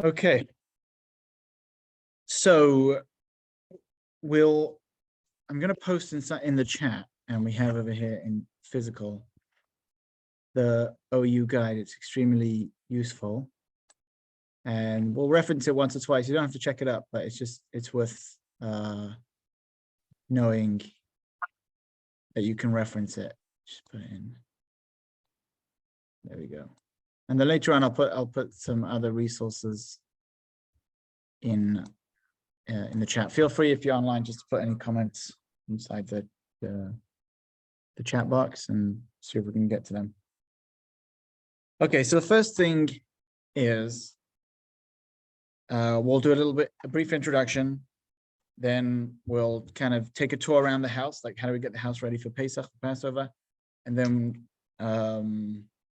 Okay. So I'm going to post in the chat, and we have over here in physical the OU guide. It's extremely useful, and we'll reference it once or twice. You don't have to check it up, but it's worth knowing that you can reference it. Just put it in. There we go. And then later on, I'll put some other resources in the chat. Feel free, if you're online, just to put any comments inside the chat box and see if we can get to them. Okay, so the first thing is we'll do a brief introduction. Then we'll kind of take a tour around the house, like how do we get the house ready for Pesach, for Passover, and then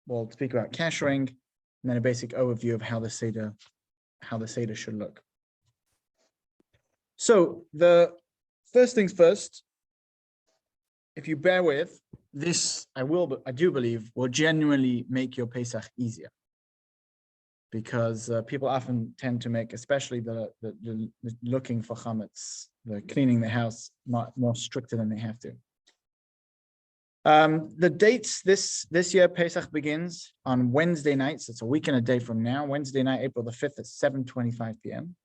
we'll speak about kashering, and then a basic overview of how the Seder should look. So the first things first, if you bear with this, I do believe will genuinely make your Pesach easier, because people often tend to make, especially the looking for chametz, the cleaning the house, more stricter than they have to. The dates this year, Pesach begins on Wednesday night, so it's a week and a day from now. Wednesday night, April the 5th at 7:25 p.m.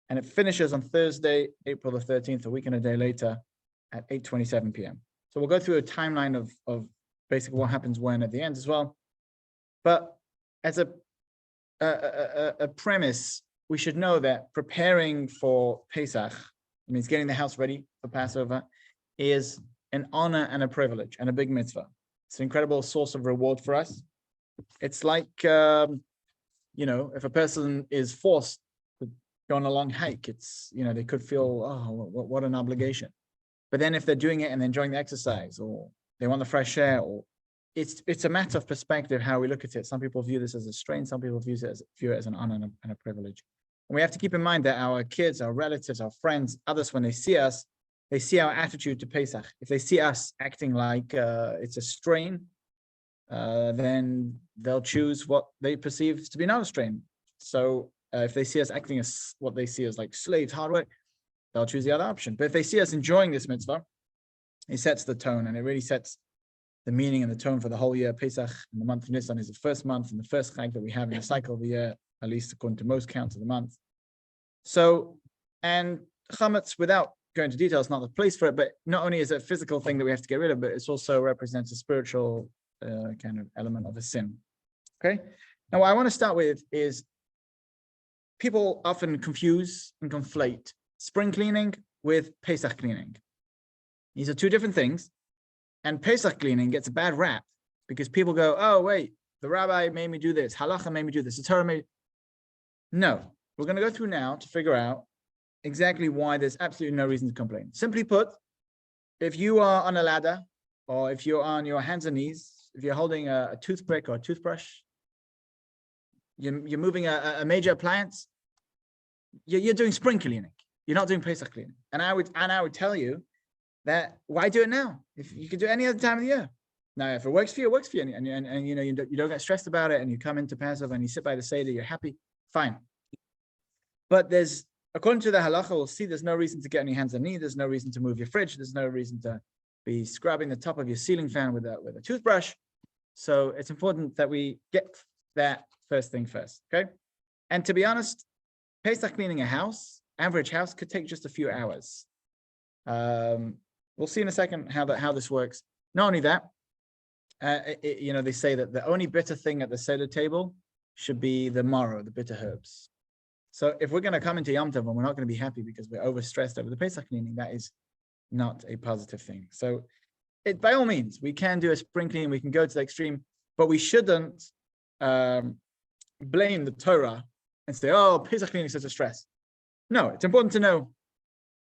And it finishes on Thursday, April the 13th, a week and a day later at 8:27 p.m. So we'll go through a timeline of basically what happens when at the end as well. But as a premise, we should know that preparing for Pesach, it means getting the house ready for Passover, is an honor and a privilege and a big mitzvah. It's an incredible source of reward for us. It's like, if a person is forced to go on a long hike, it's, they could feel, oh, what an obligation. But then if they're doing it and enjoying the exercise, or they want the fresh air, or it's a matter of perspective how we look at it. Some people view this as a strain, some people view it as an honor and a privilege. And we have to keep in mind that our kids, our relatives, our friends, others, when they see us, they see our attitude to Pesach. If they see us acting like it's a strain, then they'll choose what they perceive to be not a strain. So if they see us acting as what they see as like slaves, hard work, they'll choose the other option. But if they see us enjoying this mitzvah, it sets the tone, and it really sets the meaning and the tone for the whole year. Pesach in the month of Nisan is the first month and the first chag that we have in the cycle of the year, at least according to most counts of the month. So, and chametz, without going into details, not the place for it, but not only is it a physical thing that we have to get rid of, but it also represents a spiritual kind of element of a sin. Okay. Now, what I want to start with is people often confuse and conflate spring cleaning with Pesach cleaning. These are two different things. And Pesach cleaning gets a bad rap because people go, oh, wait, the rabbi made me do this. Halacha made me do this. The Torah made. No, we're going to go through now to figure out exactly why there's absolutely no reason to complain. Simply put, if you are on a ladder, or if you're on your hands and knees, if you're holding a toothpick or a toothbrush, you're moving a major appliance, you're doing spring cleaning. You're not doing Pesach cleaning. And I would tell you that why do it now? If you could do it any other time of the year. Now, if it works for you, it works for you, and you don't get stressed about it, and you come into Passover and you sit by the Seder, you're happy, fine. But according to the halacha, we'll see there's no reason to get on your hands and knees. There's no reason to move your fridge. There's no reason to be scrubbing the top of your ceiling fan with a toothbrush. So it's important that we get that first thing first, okay? And to be honest, Pesach cleaning a house, average house, could take just a few hours. We'll see in a second how this works. Not only that, they say that the only bitter thing at the Seder table should be the marrow, the bitter herbs. So if we're going to come into Yom Tov and we're not going to be happy because we're overstressed over the Pesach cleaning, that is not a positive thing. So by all means, we can do a spring cleaning, we can go to the extreme, but we shouldn't blame the Torah and say, oh, Pesach cleaning is such a stress. No, it's important to know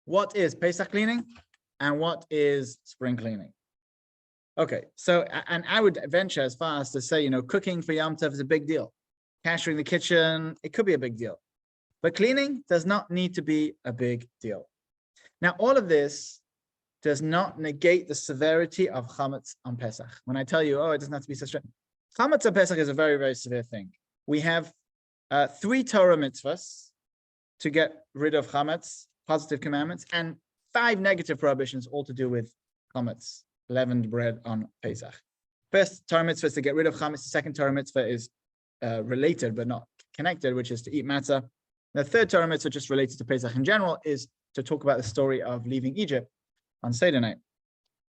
what is Pesach cleaning and what is spring cleaning. Okay, so, and I would venture as far as to say, cooking for Yom Tov is a big deal. Cashering the kitchen, it could be a big deal. But cleaning does not need to be a big deal. Now, all of this does not negate the severity of chametz on Pesach. When I tell you, it doesn't have to be so strict. Chametz on Pesach is a very, very severe thing. We have 3 Torah mitzvahs to get rid of chametz, positive commandments, and 5 negative prohibitions, all to do with chametz, leavened bread on Pesach. First Torah mitzvah is to get rid of chametz. The second Torah mitzvah is related but not connected, which is to eat matzah. The third Torah mitzvah, just related to Pesach in general, is to talk about the story of leaving Egypt on Seder night.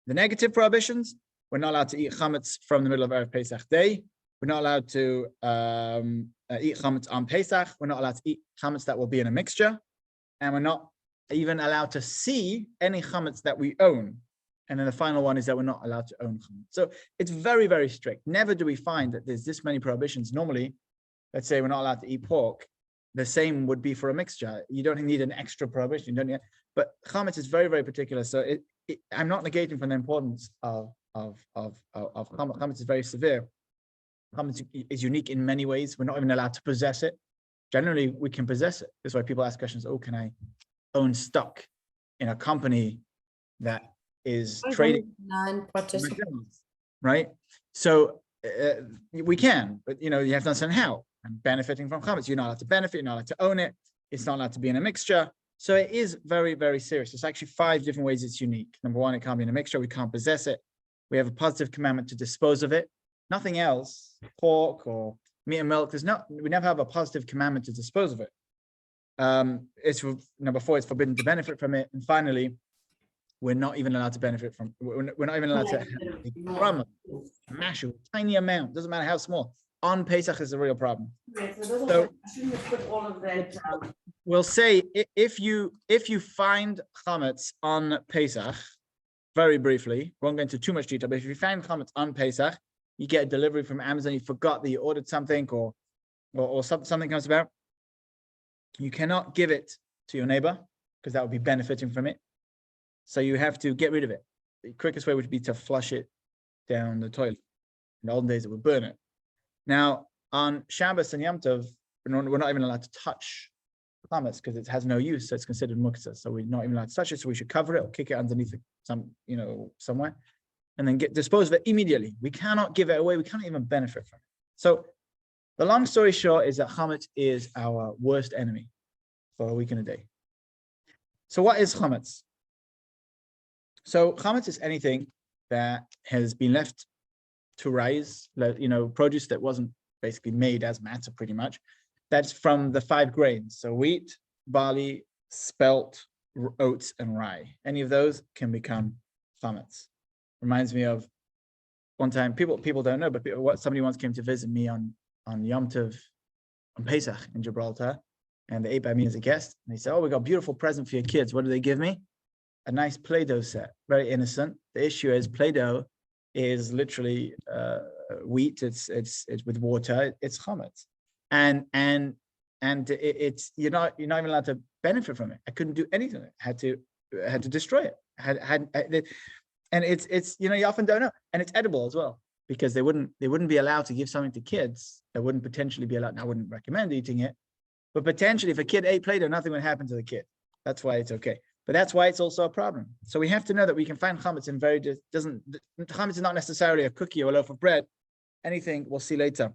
The negative prohibitions: we're not allowed to eat chametz from the middle of Erev Pesach day. We're not allowed to eat chametz on Pesach. We're not allowed to eat chametz that will be in a mixture. And we're not even allowed to see any chametz that we own. And then the final one is that we're not allowed to own chametz. So it's very, very strict. Never do we find that there's this many prohibitions. Normally, let's say we're not allowed to eat pork. The same would be for a mixture. You don't need an extra prohibition. You don't need, but chametz is very, very particular. So I'm not negating from the importance of chametz. Chametz is very severe. Chametz is unique in many ways. We're not even allowed to possess it. Generally, we can possess it. That's why people ask questions. Oh, can I own stock in a company that is trading? Right? So we can, but you have to understand how. And benefiting from chametz, you're not allowed to benefit. You're not allowed to own it. It's not allowed to be in a mixture. So it is very, very serious. There's actually 5 different ways it's unique. Number 1, it can't be in a mixture. We can't possess it. We have a positive commandment to dispose of it. Nothing else, pork or meat and milk. We never have a positive commandment to dispose of it. It's number 4, it's forbidden to benefit from it. And finally, we're not even allowed to benefit from. We're not even allowed to have a crumb, a mashal, tiny amount. Doesn't matter how small. On Pesach is a real problem. So we'll say if you find chametz on Pesach, very briefly, won't go into too much detail, but if you find chametz on Pesach, you get a delivery from Amazon, you forgot that you ordered something or something comes about, you cannot give it to your neighbor because that would be benefiting from it. So you have to get rid of it. The quickest way would be to flush it down the toilet. In the olden days, it would burn it. Now, on Shabbos and Yom Tov, we're not even allowed to touch chametz because it has no use, so it's considered muktzah. So we're not even allowed to touch it, so we should cover it or kick it underneath somewhere, and then dispose of it immediately. We cannot give it away. We can't even benefit from it. So the long story short is that chametz is our worst enemy for a week and a day. So what is chametz? So chametz is anything that has been left to rise, produce that wasn't basically made as matzah pretty much. That's from the 5 grains. So wheat, barley, spelt, oats, and rye. Any of those can become chametz. Reminds me of one time, people don't know, but somebody once came to visit me on Yom Tov, on Pesach in Gibraltar, and they ate by me as a guest. And they said, "Oh, we got a beautiful present for your kids. What did they give me? A nice Play-Doh set. Very innocent. The issue is Play-Doh is literally wheat. It's with water. It's chametz, and it's you're not even allowed to benefit from it. I couldn't do anything. I had to destroy it. And it's you often don't know, and it's edible as well because they wouldn't be allowed to give something to kids that wouldn't potentially be allowed. And I wouldn't recommend eating it, but potentially if a kid ate Play-Doh, nothing would happen to the kid. That's why it's okay. But that's why it's also a problem. So we have to know that we can find chametz in chametz is not necessarily a cookie or a loaf of bread. Anything, we'll see later.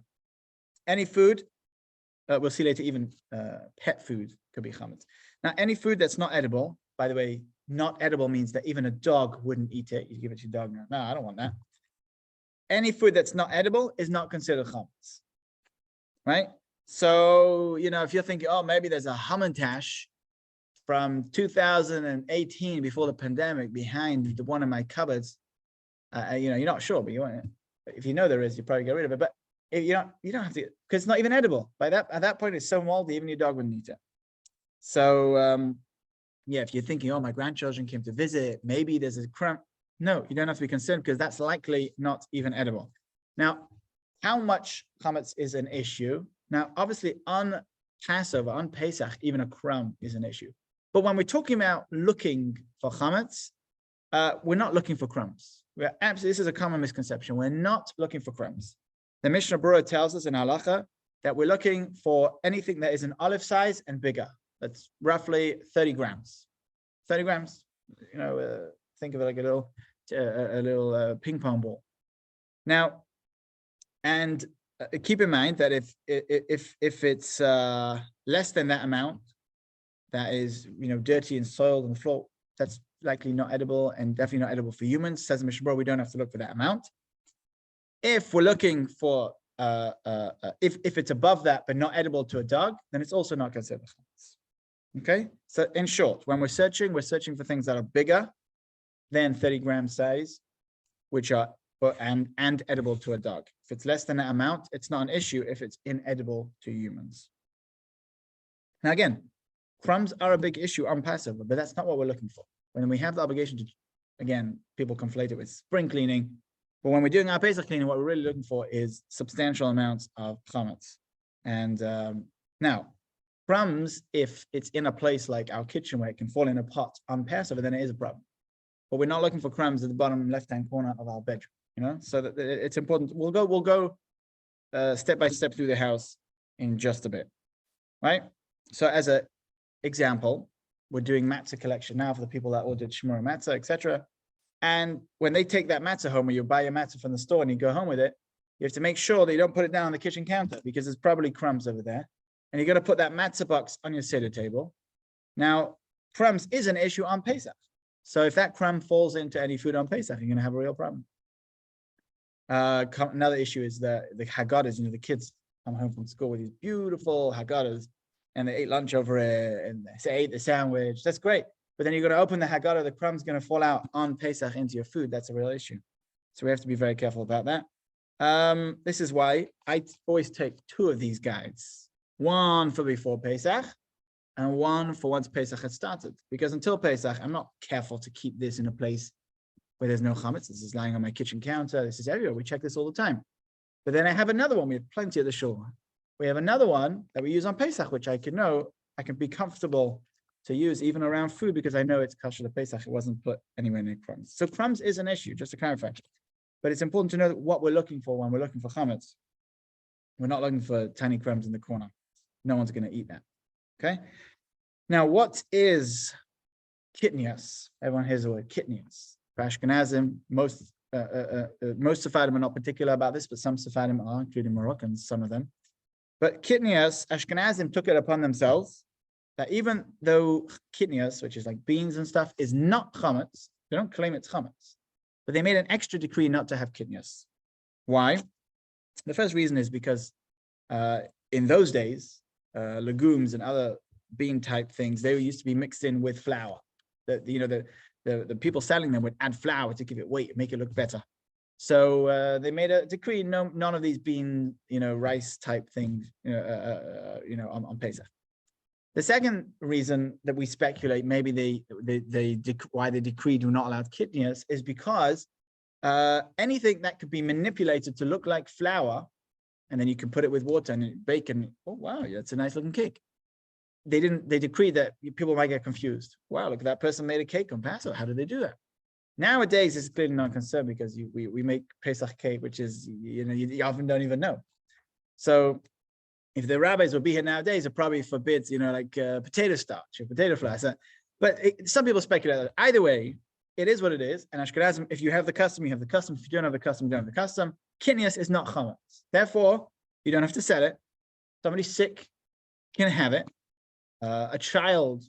Any food, we'll see later, even pet food could be chametz. Now, any food that's not edible, by the way, not edible means that even a dog wouldn't eat it. You give it to your dog. No, I don't want that. Any food that's not edible is not considered chametz, right? So, if you're thinking, oh, maybe there's a hamantash from 2018 before the pandemic behind one of my cupboards, you're not sure, but you want it. If you know there is, you probably get rid of it. But if you don't have to, because it's not even edible. At that point, it's so moldy, even your dog wouldn't eat it. So, if you're thinking, oh, my grandchildren came to visit, maybe there's a crumb. No, you don't have to be concerned because that's likely not even edible. Now, how much chametz is an issue? Now, obviously, on Passover, on Pesach, even a crumb is an issue. But when we're talking about looking for chametz, we're not looking for crumbs. This is a common misconception. We're not looking for crumbs. The Mishnah Berurah tells us in halacha that we're looking for anything that is an olive size and bigger. That's roughly 30 grams. 30 grams. Think of it like a little ping pong ball. Now, and keep in mind that if it's less than that amount, that is dirty and soiled on the floor, that's likely not edible and definitely not edible for humans. Says the Mishnah Berurah, we don't have to look for that amount. If we're looking for if it's above that but not edible to a dog, then it's also not considered chametz. Okay, so in short, when we're searching for things that are bigger than 30 gram size, which are and edible to a dog. If it's less than that amount, it's not an issue if it's inedible to humans. Now again, crumbs are a big issue on Passover, but that's not what we're looking for. When we have the obligation to, again, people conflate it with spring cleaning, but when we're doing our Pesach cleaning, what we're really looking for is substantial amounts of chametz. And now, crumbs, if it's in a place like our kitchen where it can fall in a pot on Passover, then it is a problem. But we're not looking for crumbs at the bottom left-hand corner of our bedroom, so that it's important. We'll go step by step through the house in just a bit, right? So as an example, we're doing matzah collection now for the people that ordered shmura matzah, etc. And when they take that matzah home, or you buy your matzah from the store and you go home with it, you have to make sure that you don't put it down on the kitchen counter because there's probably crumbs over there. And you're going to put that matzah box on your Seder table. Now, crumbs is an issue on Pesach. So if that crumb falls into any food on Pesach, you're going to have a real problem. Another issue is the haggadahs. The kids come home from school with these beautiful haggadahs, and they ate lunch over it, and they ate the sandwich. That's great. But then you're going to open the haggadah, the crumb's going to fall out on Pesach into your food. That's a real issue. So we have to be very careful about that. This is why I always take two of these guides. One for before Pesach, and one for once Pesach had started. Because until Pesach, I'm not careful to keep this in a place where there's no chametz. This is lying on my kitchen counter. This is everywhere. We check this all the time. But then I have another one. We have plenty at the shul. We have another one that we use on Pesach, which I can be comfortable to use even around food because I know it's kosher to Pesach. It wasn't put anywhere near crumbs. So crumbs is an issue, just to clarify. But it's important to know what we're looking for when we're looking for chametz. We're not looking for tiny crumbs in the corner. No one's going to eat that. Okay. Now, what is kitnias? Everyone hears the word kitnias. For Ashkenazim, most Sephardim are not particular about this, but some Sephardim are, including Moroccans, some of them. But kitnias, Ashkenazim took it upon themselves that even though kitnias, which is like beans and stuff, is not chametz, they don't claim it's chametz, but they made an extra decree not to have kitnias. Why? The first reason is because in those days, legumes and other bean type things, they used to be mixed in with flour. The people selling them would add flour to give it weight, make it look better. So they made a decree: none of these bean, rice type things, on Pesach. The second reason that we speculate maybe why they decree do not allow kitnias is because anything that could be manipulated to look like flour, and then you can put it with water and bake, and oh wow, that's a nice looking cake. They decreed that people might get confused. Wow, look, that person made a cake on Passover. How did they do that? Nowadays, it's clearly not concerned because we make Pesach cake, which is, you often don't even know. So if the rabbis would be here nowadays, it probably forbids, potato starch or potato flour. So, but some people speculate that. Either way, it is what it is. And Ashkenazim, if you have the custom, you have the custom. If you don't have the custom, you don't have the custom. Kitnias is not chametz. Therefore, you don't have to sell it. Somebody sick can have it. A child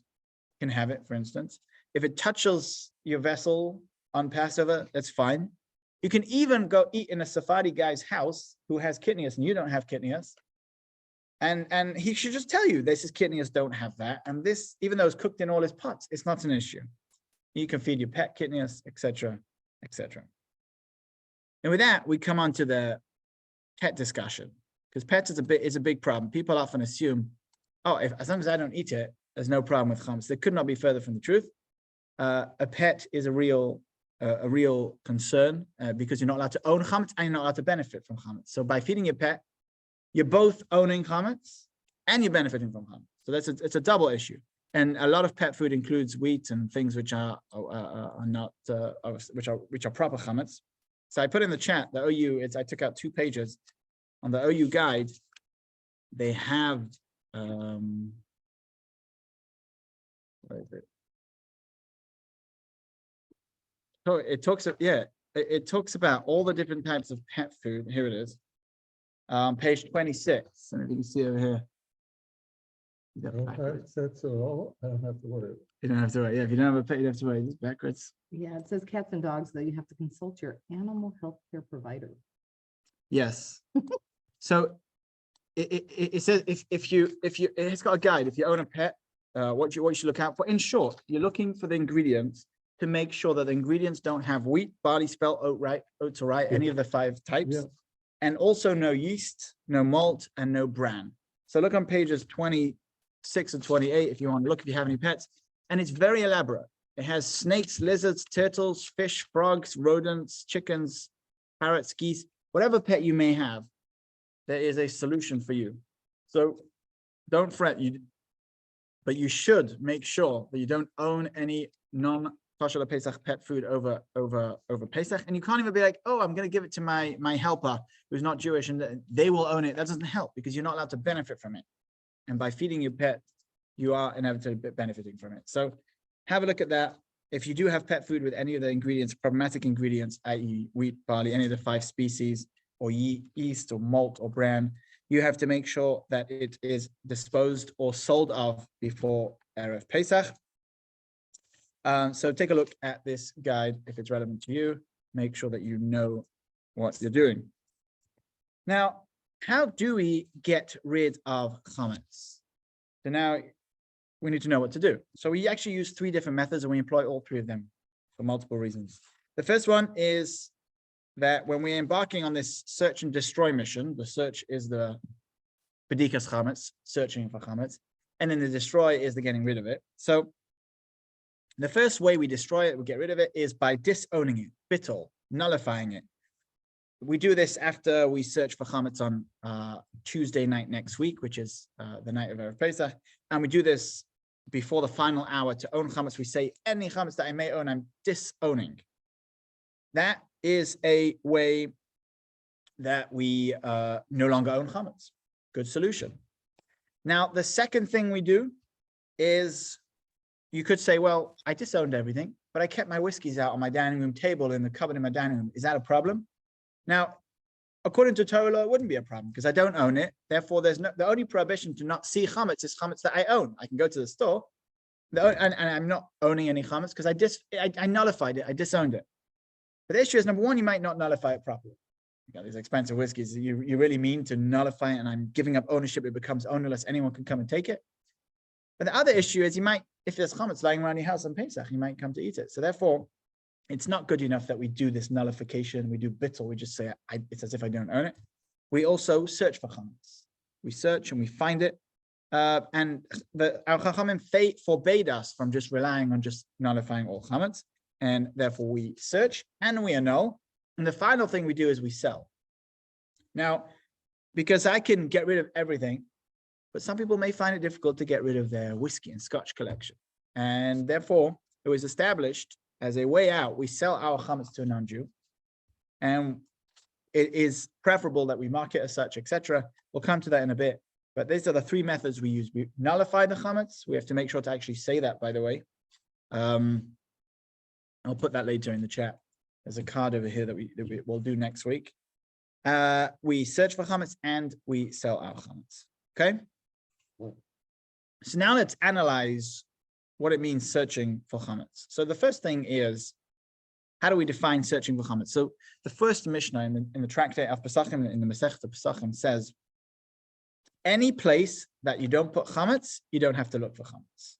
can have it, for instance. If it touches your vessel on Passover, that's fine. You can even go eat in a Sephardi guy's house who has kitnias and you don't have kitnias. And he should just tell you, this is kitnias, don't have that. And this, even though it's cooked in all his pots, it's not an issue. You can feed your pet kitnias, etc., etc. And with that, we come on to the pet discussion, because pets is a big problem. People often assume, oh, as long as I don't eat it, there's no problem with chametz. That could not be further from the truth. A pet is a real concern because you're not allowed to own chametz and you're not allowed to benefit from chametz. So by feeding your pet, you're both owning chametz and you're benefiting from chametz. So it's a double issue. And a lot of pet food includes wheat and things which are not which are proper chametz. So I put in the chat the OU. I took out 2 pages on the OU guide. They have where is it? So it talks about all the different types of pet food. Here it is. Page 26. And if you can see over here. That's all. I don't have to worry. You don't have to worry. Yeah, if you don't have a pet, you don't have to worry. It's backwards. Yeah, it says cats and dogs, though, you have to consult your animal health care provider. Yes. So it says if you it's got a guide. If you own a pet, what you should look out for. In short, you're looking for the ingredients to make sure that the ingredients don't have wheat, barley, spelt, oats or rye, any of the 5 types, and also no yeast, no malt, and no bran. So look on pages 26 and 28 if you want to look if you have any pets, and it's very elaborate. It has snakes, lizards, turtles, fish, frogs, rodents, chickens, parrots, geese, whatever pet you may have. There is a solution for you. So don't fret, but you should make sure that you don't own any non-kosher Pesach pet food over Pesach. And you can't even be like, oh, I'm going to give it to my helper who's not Jewish and they will own it. That doesn't help because you're not allowed to benefit from it. And by feeding your pet, you are inevitably benefiting from it. So have a look at that. If you do have pet food with any of the ingredients, problematic ingredients, i.e. wheat, barley, any of the 5 species, or yeast or malt or bran, you have to make sure that it is disposed or sold of before Erev Pesach. So take a look at this guide if it's relevant to you. Make sure that you know what you're doing. Now, how do we get rid of chametz? So now we need to know what to do. So we actually use 3 different methods and we employ all 3 of them for multiple reasons. The first one is that when we're embarking on this search and destroy mission, the search is the bedikas chametz, searching for chametz, and then the destroy is the getting rid of it. So the first way we destroy it, we get rid of it, is by disowning it, bittul, nullifying it. We do this after we search for chametz on Tuesday night next week, which is the night of Erev Pesach, and we do this before the final hour to own chametz. We say, any chametz that I may own, I'm disowning. That is a way that we no longer own chametz. Good solution. Now, the second thing we do is, you could say, well, I disowned everything, but I kept my whiskeys out on my dining room table in the cupboard in my dining room. Is that a problem? Now, according to Torah law, it wouldn't be a problem because I don't own it. Therefore, the only prohibition to not see chametz is chametz that I own. I can go to the store, and I'm not owning any chametz because I nullified it. I disowned it. But the issue is, number one, you might not nullify it properly. You got these expensive whiskeys. You really mean to nullify it, and I'm giving up ownership. It becomes ownerless. Anyone can come and take it. But the other issue is, you might, if there's chametz lying around your house on Pesach, you might come to eat it. So therefore, it's not good enough that we do this nullification. We do bittul. We just say, it's as if I don't own it. We also search for chametz. We search and we find it. And our chachamim forbade us from just relying on just nullifying all chametz. And therefore we search and we annul. And the final thing we do is we sell. Now, because I can get rid of everything, but some people may find it difficult to get rid of their whiskey and scotch collection. And therefore, it was established as a way out. We sell our chametz to a non-Jew. And it is preferable that we mark it as such, etc. We'll come to that in a bit. But these are the 3 methods we use. We nullify the chametz. We have to make sure to actually say that, by the way. I'll put that later in the chat. There's a card over here that we will do next week. We search for chametz and we sell our chametz. Okay? So now let's analyze what it means searching for chametz. So the first thing is, how do we define searching for chametz? So the first Mishnah in the tractate of Pesachim, in the Masechta Pesachim, says, any place that you don't put chametz, you don't have to look for chametz.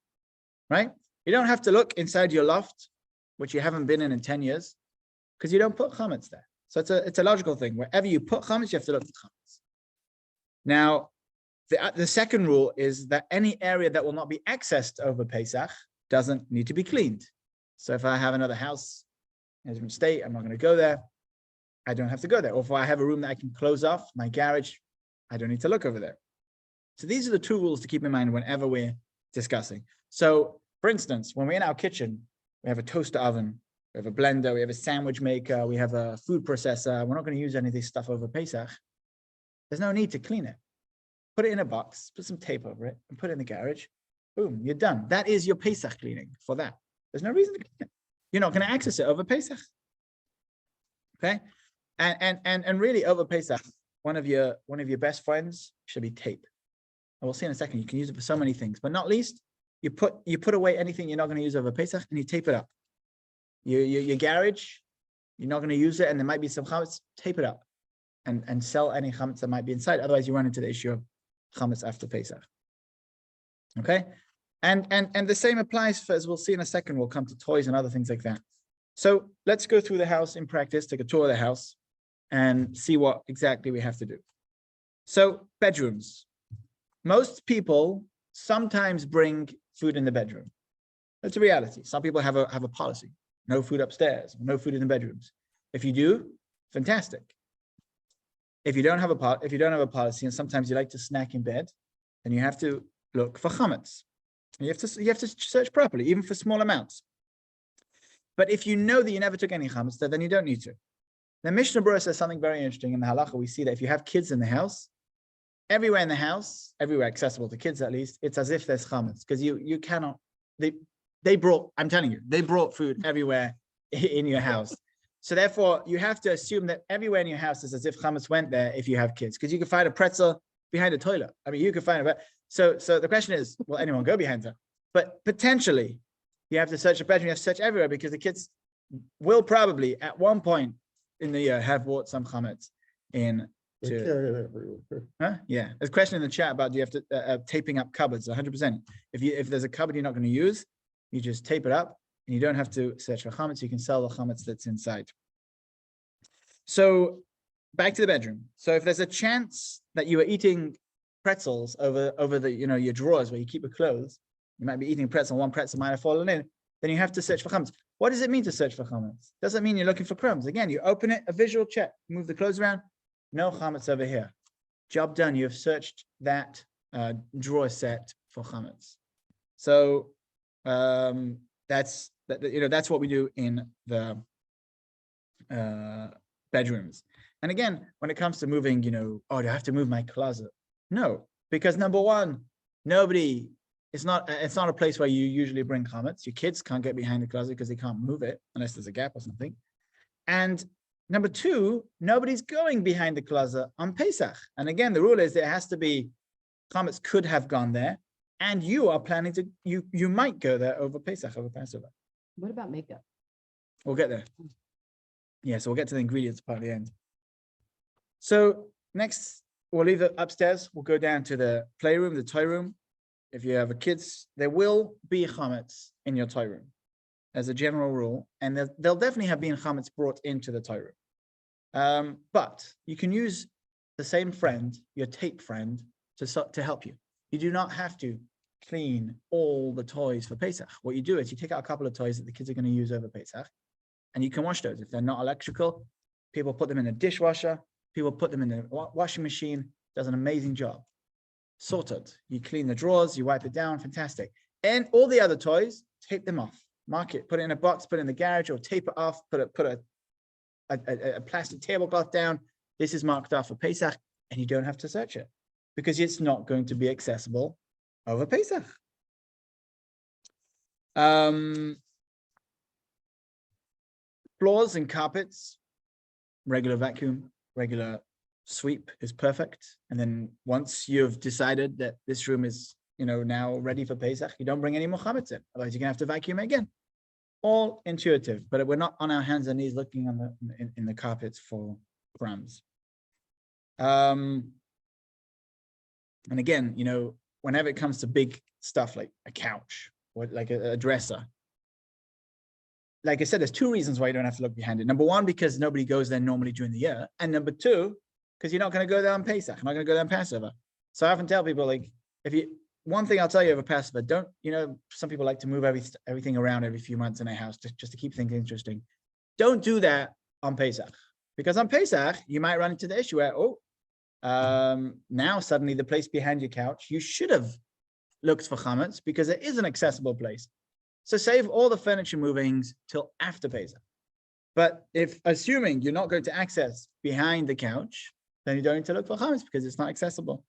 Right? You don't have to look inside your loft, which you haven't been in 10 years, because you don't put chametz there. So it's a logical thing. Wherever you put chametz, you have to look for chametz. Now, the second rule is that any area that will not be accessed over Pesach doesn't need to be cleaned. So if I have another house in a different state, I'm not going to go there. I don't have to go there. Or if I have a room that I can close off, my garage, I don't need to look over there. So these are the 2 rules to keep in mind whenever we're discussing. So, for instance, when we're in our kitchen, we have a toaster oven, we have a blender, we have a sandwich maker, we have a food processor. We're not going to use any of this stuff over Pesach. There's no need to clean it. Put it in a box, put some tape over it, and put it in the garage. Boom, you're done. That is your Pesach cleaning for that. There's no reason to clean it. You're not going to access it over Pesach. Okay? And really over Pesach, one of your best friends should be tape. And we'll see in a second. You can use it for so many things, but not least, you put away anything you're not going to use over Pesach and you tape it up. Your garage, you're not going to use it, and there might be some chametz, tape it up and sell any chametz that might be inside. Otherwise, you run into the issue of chametz after Pesach. Okay, and the same applies for, as we'll see in a second, we'll come to toys and other things like that. So let's go through the house in practice, take a tour of the house and see what exactly we have to do. So bedrooms. Most people sometimes bring food in the bedroom. That's a reality. Some people have a policy. No food upstairs, no food in the bedrooms. If you do, fantastic. If you don't have a policy, and sometimes you like to snack in bed, then you have to look for chametz. You have to search properly, even for small amounts. But if you know that you never took any chametz, then you don't need to. The Mishnah Berurah says something very interesting in the halacha. We see that if you have kids in the house, everywhere in the house, everywhere accessible to kids at least, it's as if there's chametz, because you cannot. They brought, I'm telling you, they brought food everywhere in your house. So therefore, you have to assume that everywhere in your house is as if chametz went there if you have kids, because you can find a pretzel behind a toilet. I mean, you can find it. So the question is, will anyone go behind her? But potentially, you have to search a bedroom, you have to search everywhere, because the kids will probably, at one point in the year, have brought some chametz in. They carry it everywhere. Huh? Yeah. There's a question in the chat about, do you have to taping up cupboards? 100%. If there's a cupboard you're not going to use, you just tape it up, and you don't have to search for chametz. You can sell the chametz that's inside. So back to the bedroom. So if there's a chance that you are eating pretzels over the your drawers where you keep your clothes, you might be eating pretzel. One pretzel might have fallen in. Then you have to search for chametz. What does it mean to search for chametz? Doesn't mean you're looking for crumbs. Again, you open it, a visual check, move the clothes around. No chametz over here. Job done. You have searched that drawer set for chametz. So that's what we do in the bedrooms. And again, when it comes to moving, do I have to move my closet? No, because number one, it's not a place where you usually bring chametz. Your kids can't get behind the closet because they can't move it unless there's a gap or something. And number two, nobody's going behind the closet on Pesach. And again, the rule is there has to be chametz could have gone there, and you are planning to, you might go there over Pesach, over Passover. What about makeup? We'll get there. Yeah, so we'll get to the ingredients part at the end. So next, we'll leave it upstairs. We'll go down to the playroom, the toy room. If you have kids, there will be chametz in your toy room as a general rule, and there'll definitely have been chametz brought into the toy room. But you can use the same friend, your tape friend, to help you. You do not have to clean all the toys for Pesach. What you do is you take out a couple of toys that the kids are going to use over Pesach, and you can wash those. If they're not electrical, people put them in a dishwasher, people put them in the washing machine. Does an amazing job. Sorted. You clean the drawers, you wipe it down, fantastic. And all the other toys, tape them off. Mark it, put it in a box, put it in the garage, or tape it off, put a plastic tablecloth down. This is marked off for Pesach, and you don't have to search it because it's not going to be accessible over Pesach. Floors and carpets, regular vacuum, regular sweep is perfect. And then once you've decided that this room is, now ready for Pesach, you don't bring any more chametz in. Otherwise, you're gonna have to vacuum it again. All intuitive, but we're not on our hands and knees looking on in the carpets for crumbs. And again, whenever it comes to big stuff like a couch or like a dresser, like I said, there's two reasons why you don't have to look behind it. Number one, because nobody goes there normally during the year. And number two, because you're not going to go there on Pesach. I'm not going to go there on Passover. So I often tell people, like, one thing I'll tell you over Passover, some people like to move everything around every few months in their house just to keep things interesting. Don't do that on Pesach. Because on Pesach, you might run into the issue where, now suddenly the place behind your couch, you should have looked for chametz because it is an accessible place. So save all the furniture movings till after Pesach. But if assuming you're not going to access behind the couch, then you don't need to look for chametz because it's not accessible.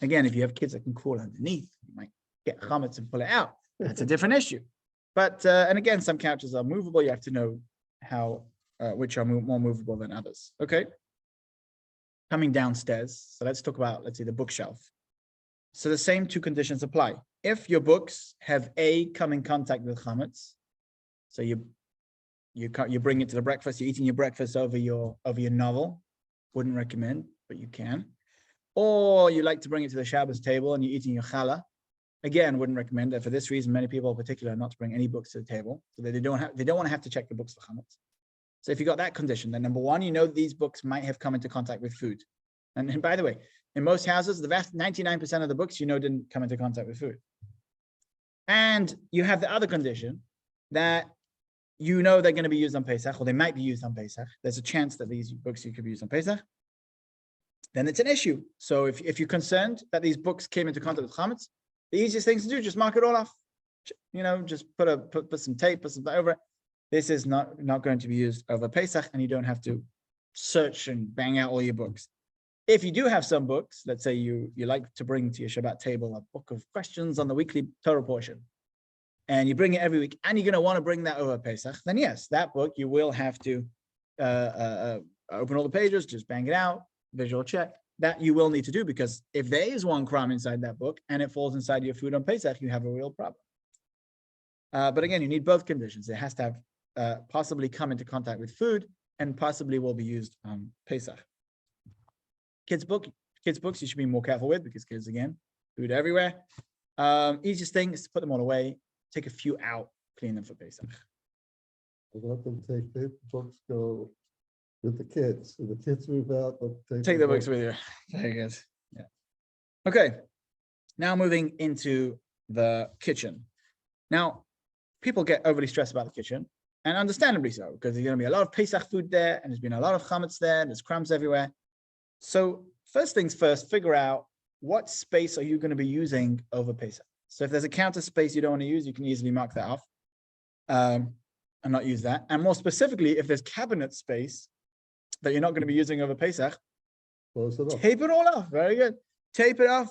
Again, if you have kids that can crawl underneath, you might get chametz and pull it out. That's a different issue. But, and again, some couches are movable. You have to know which are more movable than others. Okay. coming downstairs. So let's talk about, let's say, the bookshelf. So the same two conditions apply. If your books have come in contact with chametz, so you bring it to the breakfast, you're eating your breakfast over your novel, wouldn't recommend, but you can. Or you like to bring it to the Shabbos table and you're eating your challah, again, wouldn't recommend it. For this reason, many people in particular not to bring any books to the table, so they don't want to have to check the books for chametz. So if you got that condition, then number one, you know these books might have come into contact with food. And by the way, in most houses, the vast 99% of the books, didn't come into contact with food. And you have the other condition that they're going to be used on Pesach, or they might be used on Pesach. There's a chance that these books could be used on Pesach. Then it's an issue. So if you're concerned that these books came into contact with chametz, the easiest thing to do, just mark it all off. Just put some tape, put something over it. This is not going to be used over Pesach, and you don't have to search and bang out all your books. If you do have some books, let's say you like to bring to your Shabbat table a book of questions on the weekly Torah portion, and you bring it every week, and you're going to want to bring that over Pesach, then yes, that book you will have to open all the pages, just bang it out, visual check. That you will need to do, because if there is one crumb inside that book and it falls inside your food on Pesach, you have a real problem. But again, you need both conditions. It has to have possibly come into contact with food and possibly will be used on Pesach. Kids' books you should be more careful with, because kids, again, food everywhere. Easiest thing is to put them all away, take a few out, clean them for Pesach. I let them take the books, go with the kids. So the kids move out, they'll Take the books with you. Very good. Yeah. Okay. Now moving into the kitchen. Now, people get overly stressed about the kitchen, and understandably so, because there's going to be a lot of Pesach food there, and there's been a lot of chametz there, and there's crumbs everywhere. So first things first, figure out what space are you going to be using over Pesach. So if there's a counter space you don't want to use, you can easily mark that off and not use that. And more specifically, if there's cabinet space that you're not going to be using over Pesach, close it off. tape it all off. Very good. Tape it off.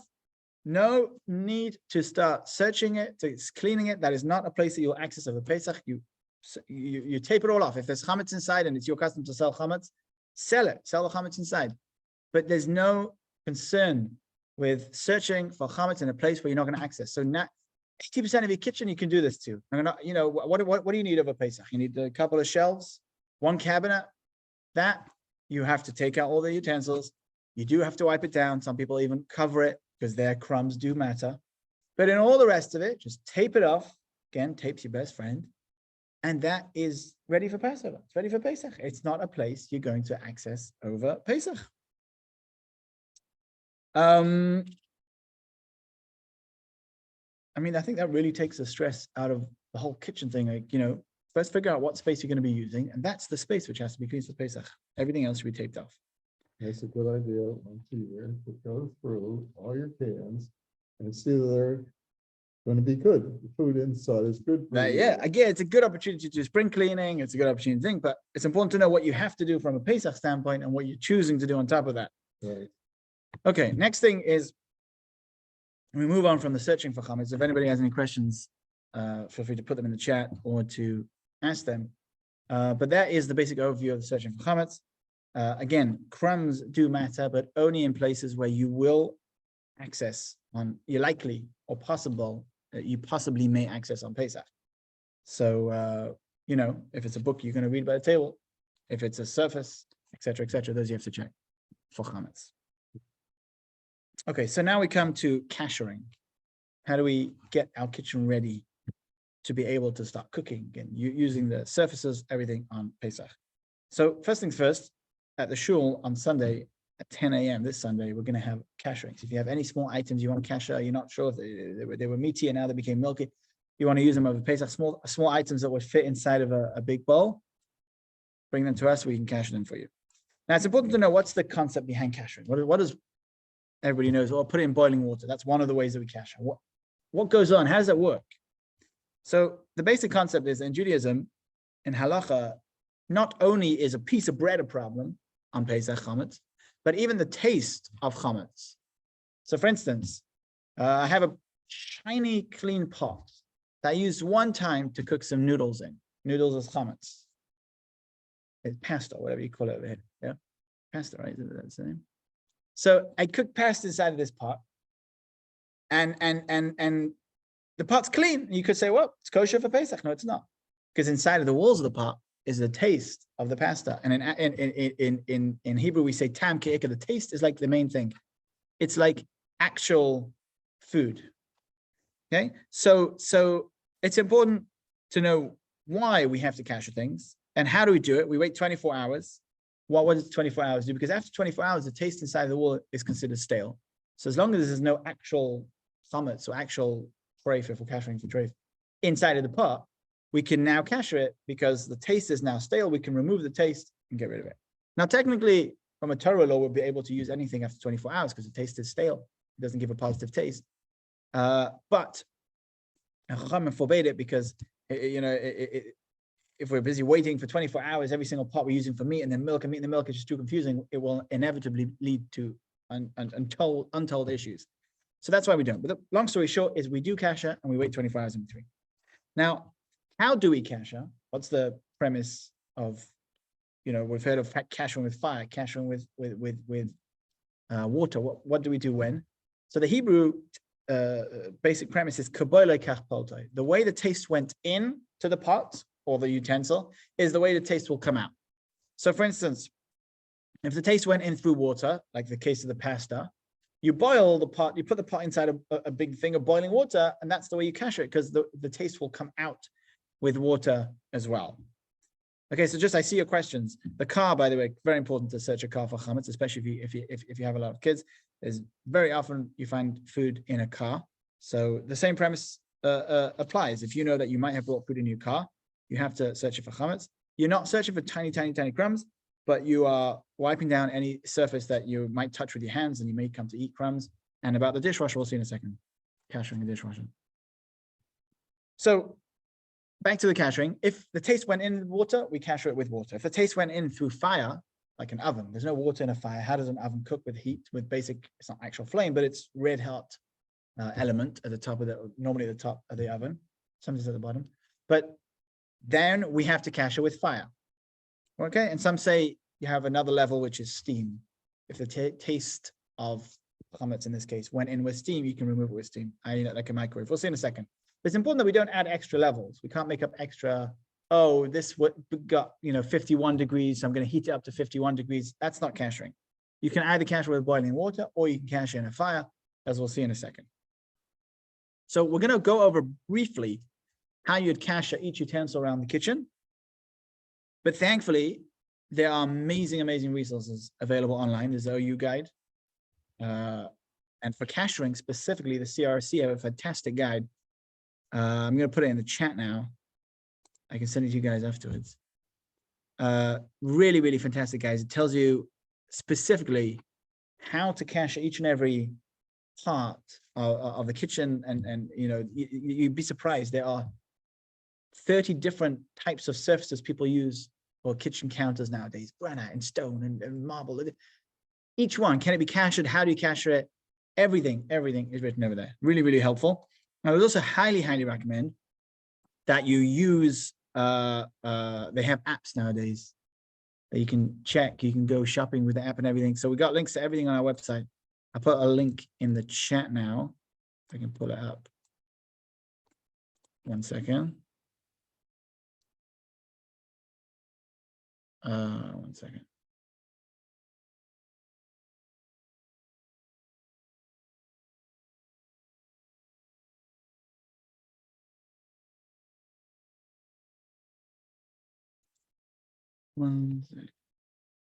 No need to start searching it, to cleaning it. That is not a place that you'll access over Pesach. You tape it all off. If there's chametz inside and it's your custom to sell chametz, sell it. Sell the chametz inside. But there's no concern with searching for chametz in a place where you're not going to access. So now 80% of your kitchen you can do this to. What do you need over Pesach? You need a couple of shelves, one cabinet. That you have to take out all the utensils. You do have to wipe it down. Some people even cover it because their crumbs do matter. But in all the rest of it, just tape it off. Again, tape's your best friend. And that is ready for Passover. It's ready for Pesach. It's not a place you're going to access over Pesach. I think that really takes the stress out of the whole kitchen thing. First figure out what space you're going to be using, and that's the space which has to be cleaned for Pesach. Everything else should be taped off. That's a good idea once a year to go through all your cans and see that they're going to be good. The food inside is good. Yeah, again, it's a good opportunity to do spring cleaning. It's a good opportunity to think, but it's important to know what you have to do from a Pesach standpoint and what you're choosing to do on top of that. Right. Okay, next thing is, we move on from the searching for chametz. If anybody has any questions, feel free to put them in the chat or to ask them. But that is the basic overview of the searching for chametz. Again, crumbs do matter, but only in places where you will access on, you're likely or possible, you possibly may access on Pesach. So, if it's a book you're going to read by the table, if it's a surface, etc., those you have to check for chametz. Okay, so now we come to kashering. How do we get our kitchen ready to be able to start cooking again, using the surfaces, everything on Pesach? So first things first, at the shul on Sunday at 10 a.m. this Sunday, we're going to have kashering. So if you have any small items you want to kasher, you're not sure if they were meaty and now they became milky, you want to use them over Pesach, small items that would fit inside of a big bowl, bring them to us, we can kasher them for you. Now it's important to know what's the concept behind kashering. What does everybody knows? Well, put it in boiling water. That's one of the ways that we kasher. What goes on? How does that work? So the basic concept is in Judaism, in halacha, not only is a piece of bread a problem on Pesach chametz, but even the taste of chametz. So for instance, I have a shiny, clean pot that I used one time to cook some noodles in. Noodles is chametz. It's pasta, whatever you call it over here. Yeah, pasta, right? That's the name. So I cook pasta inside of this pot, and the pot's clean. You could say, well, it's kosher for Pesach. No, it's not, because inside of the walls of the pot is the taste of the pasta. And in Hebrew we say tam ke'ika. The taste is like the main thing. It's like actual food. Okay, so it's important to know why we have to kasher things and how do we do it. We wait 24 hours. What does 24 hours do? Because after 24 hours, the taste inside of the wall is considered stale. So as long as there's no actual chametz or actual treif, if we're kashering for treif, inside of the pot, we can now kasher it because the taste is now stale. We can remove the taste and get rid of it. Now, technically, from a Torah law, we'll be able to use anything after 24 hours because the taste is stale. It doesn't give a positive taste. But Chachamim forbade it because, if we're busy waiting for 24 hours, every single pot we're using for meat and then milk and meat and the milk is just too confusing, it will inevitably lead to untold issues. So that's why we don't. But the long story short is we do kasher and we wait 24 hours in between. Now, how do we kasher? What's the premise of, we've heard of kashering with fire, kashering with water. What do we do when? So the Hebrew basic premise is the way the taste went in to the pot or the utensil is the way the taste will come out. So for instance, if the taste went in through water, like the case of the pasta, you boil the pot, you put the pot inside a big thing of boiling water, and that's the way you kasher it, because the taste will come out with water as well. Okay, so I see your questions. The car, by the way, very important to search a car for chametz, especially if you have a lot of kids. There's very often you find food in a car. So the same premise applies. If you know that you might have brought food in your car, you have to search it for chametz. You're not searching for tiny crumbs, but you are wiping down any surface that you might touch with your hands, and you may come to eat crumbs. And about the dishwasher, we'll see in a second. Kashering the dishwasher. So back to the kashering. If the taste went in water, we kasher it with water. If the taste went in through fire, like an oven, there's no water in a fire. How does an oven cook with heat? With basic, it's not actual flame, but it's red hot element at the top of normally at the top of the oven, sometimes at the bottom. But then we have to kasher with fire. Okay, and some say you have another level, which is steam. If the taste of chametz in this case went in with steam, you can remove it with steam. Like a microwave. We'll see in a second. But it's important that we don't add extra levels. We can't make up extra. Oh, this got 51 degrees. So I'm going to heat it up to 51 degrees. That's not kashering. You can either kasher with boiling water, or you can kasher in a fire, as we'll see in a second. So we're going to go over briefly how you'd kasher each utensil around the kitchen. But thankfully, there are amazing resources available online. There's the OU guide. And for kashering specifically, the CRC have a fantastic guide. I'm going to put it in the chat now. I can send it to you guys afterwards. Really fantastic, guys. It tells you specifically how to kasher each and every part of the kitchen. And you'd be surprised. There are 30 different types of surfaces people use for kitchen counters nowadays: granite and stone and marble. Each one, can it be kashered? How do you kasher it? Everything is written over there. Really helpful. I would also highly recommend that you use, they have apps nowadays that you can check. You can go shopping with the app and everything. So we got links to everything on our website. I put a link in the chat now. If I can pull it up. 1 second. 1 second.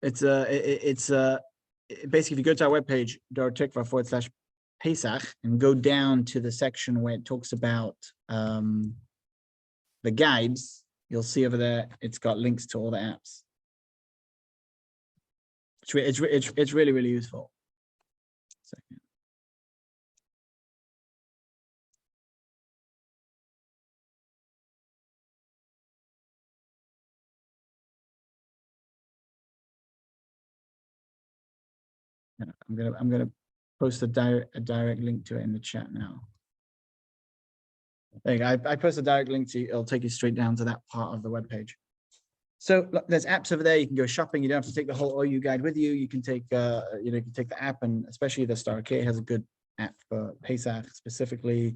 It's basically, if you go to our webpage, dortikva.com/Pesach, and go down to the section where it talks about the guides, you'll see over there it's got links to all the apps. It's really useful. Second. I'm gonna post a direct link to it in the chat now. There you go. I post a direct link to you. It'll take you straight down to that part of the webpage. So look, there's apps over there. You can go shopping. You don't have to take the whole OU guide with you. You can take, you can take the app, and especially the Star K has a good app for Pesach specifically.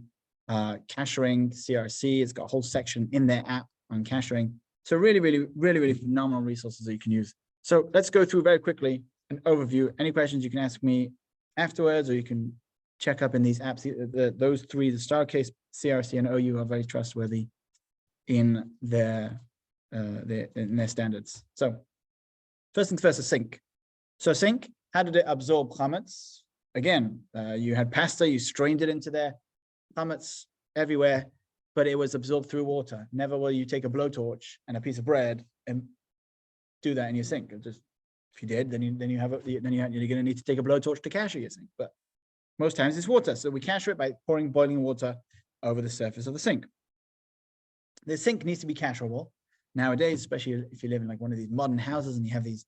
Cashering, CRC, it's got a whole section in their app on cashering. So really phenomenal resources that you can use. So let's go through very quickly an overview. Any questions you can ask me afterwards, or you can check up in these apps. Those three, the Star K, CRC, and OU are very trustworthy in their standards. So first things first, a sink. So sink, how did it absorb chametz? Again, you had pasta, you strained it into there, chametz everywhere, but it was absorbed through water. Never will you take a blowtorch and a piece of bread and do that in your sink. Just if you did, then you're going to need to take a blowtorch to casher your sink. But most times it's water, so we casher it by pouring boiling water over the surface of the sink. The sink needs to be casherable. Nowadays, especially if you live in like one of these modern houses and you have these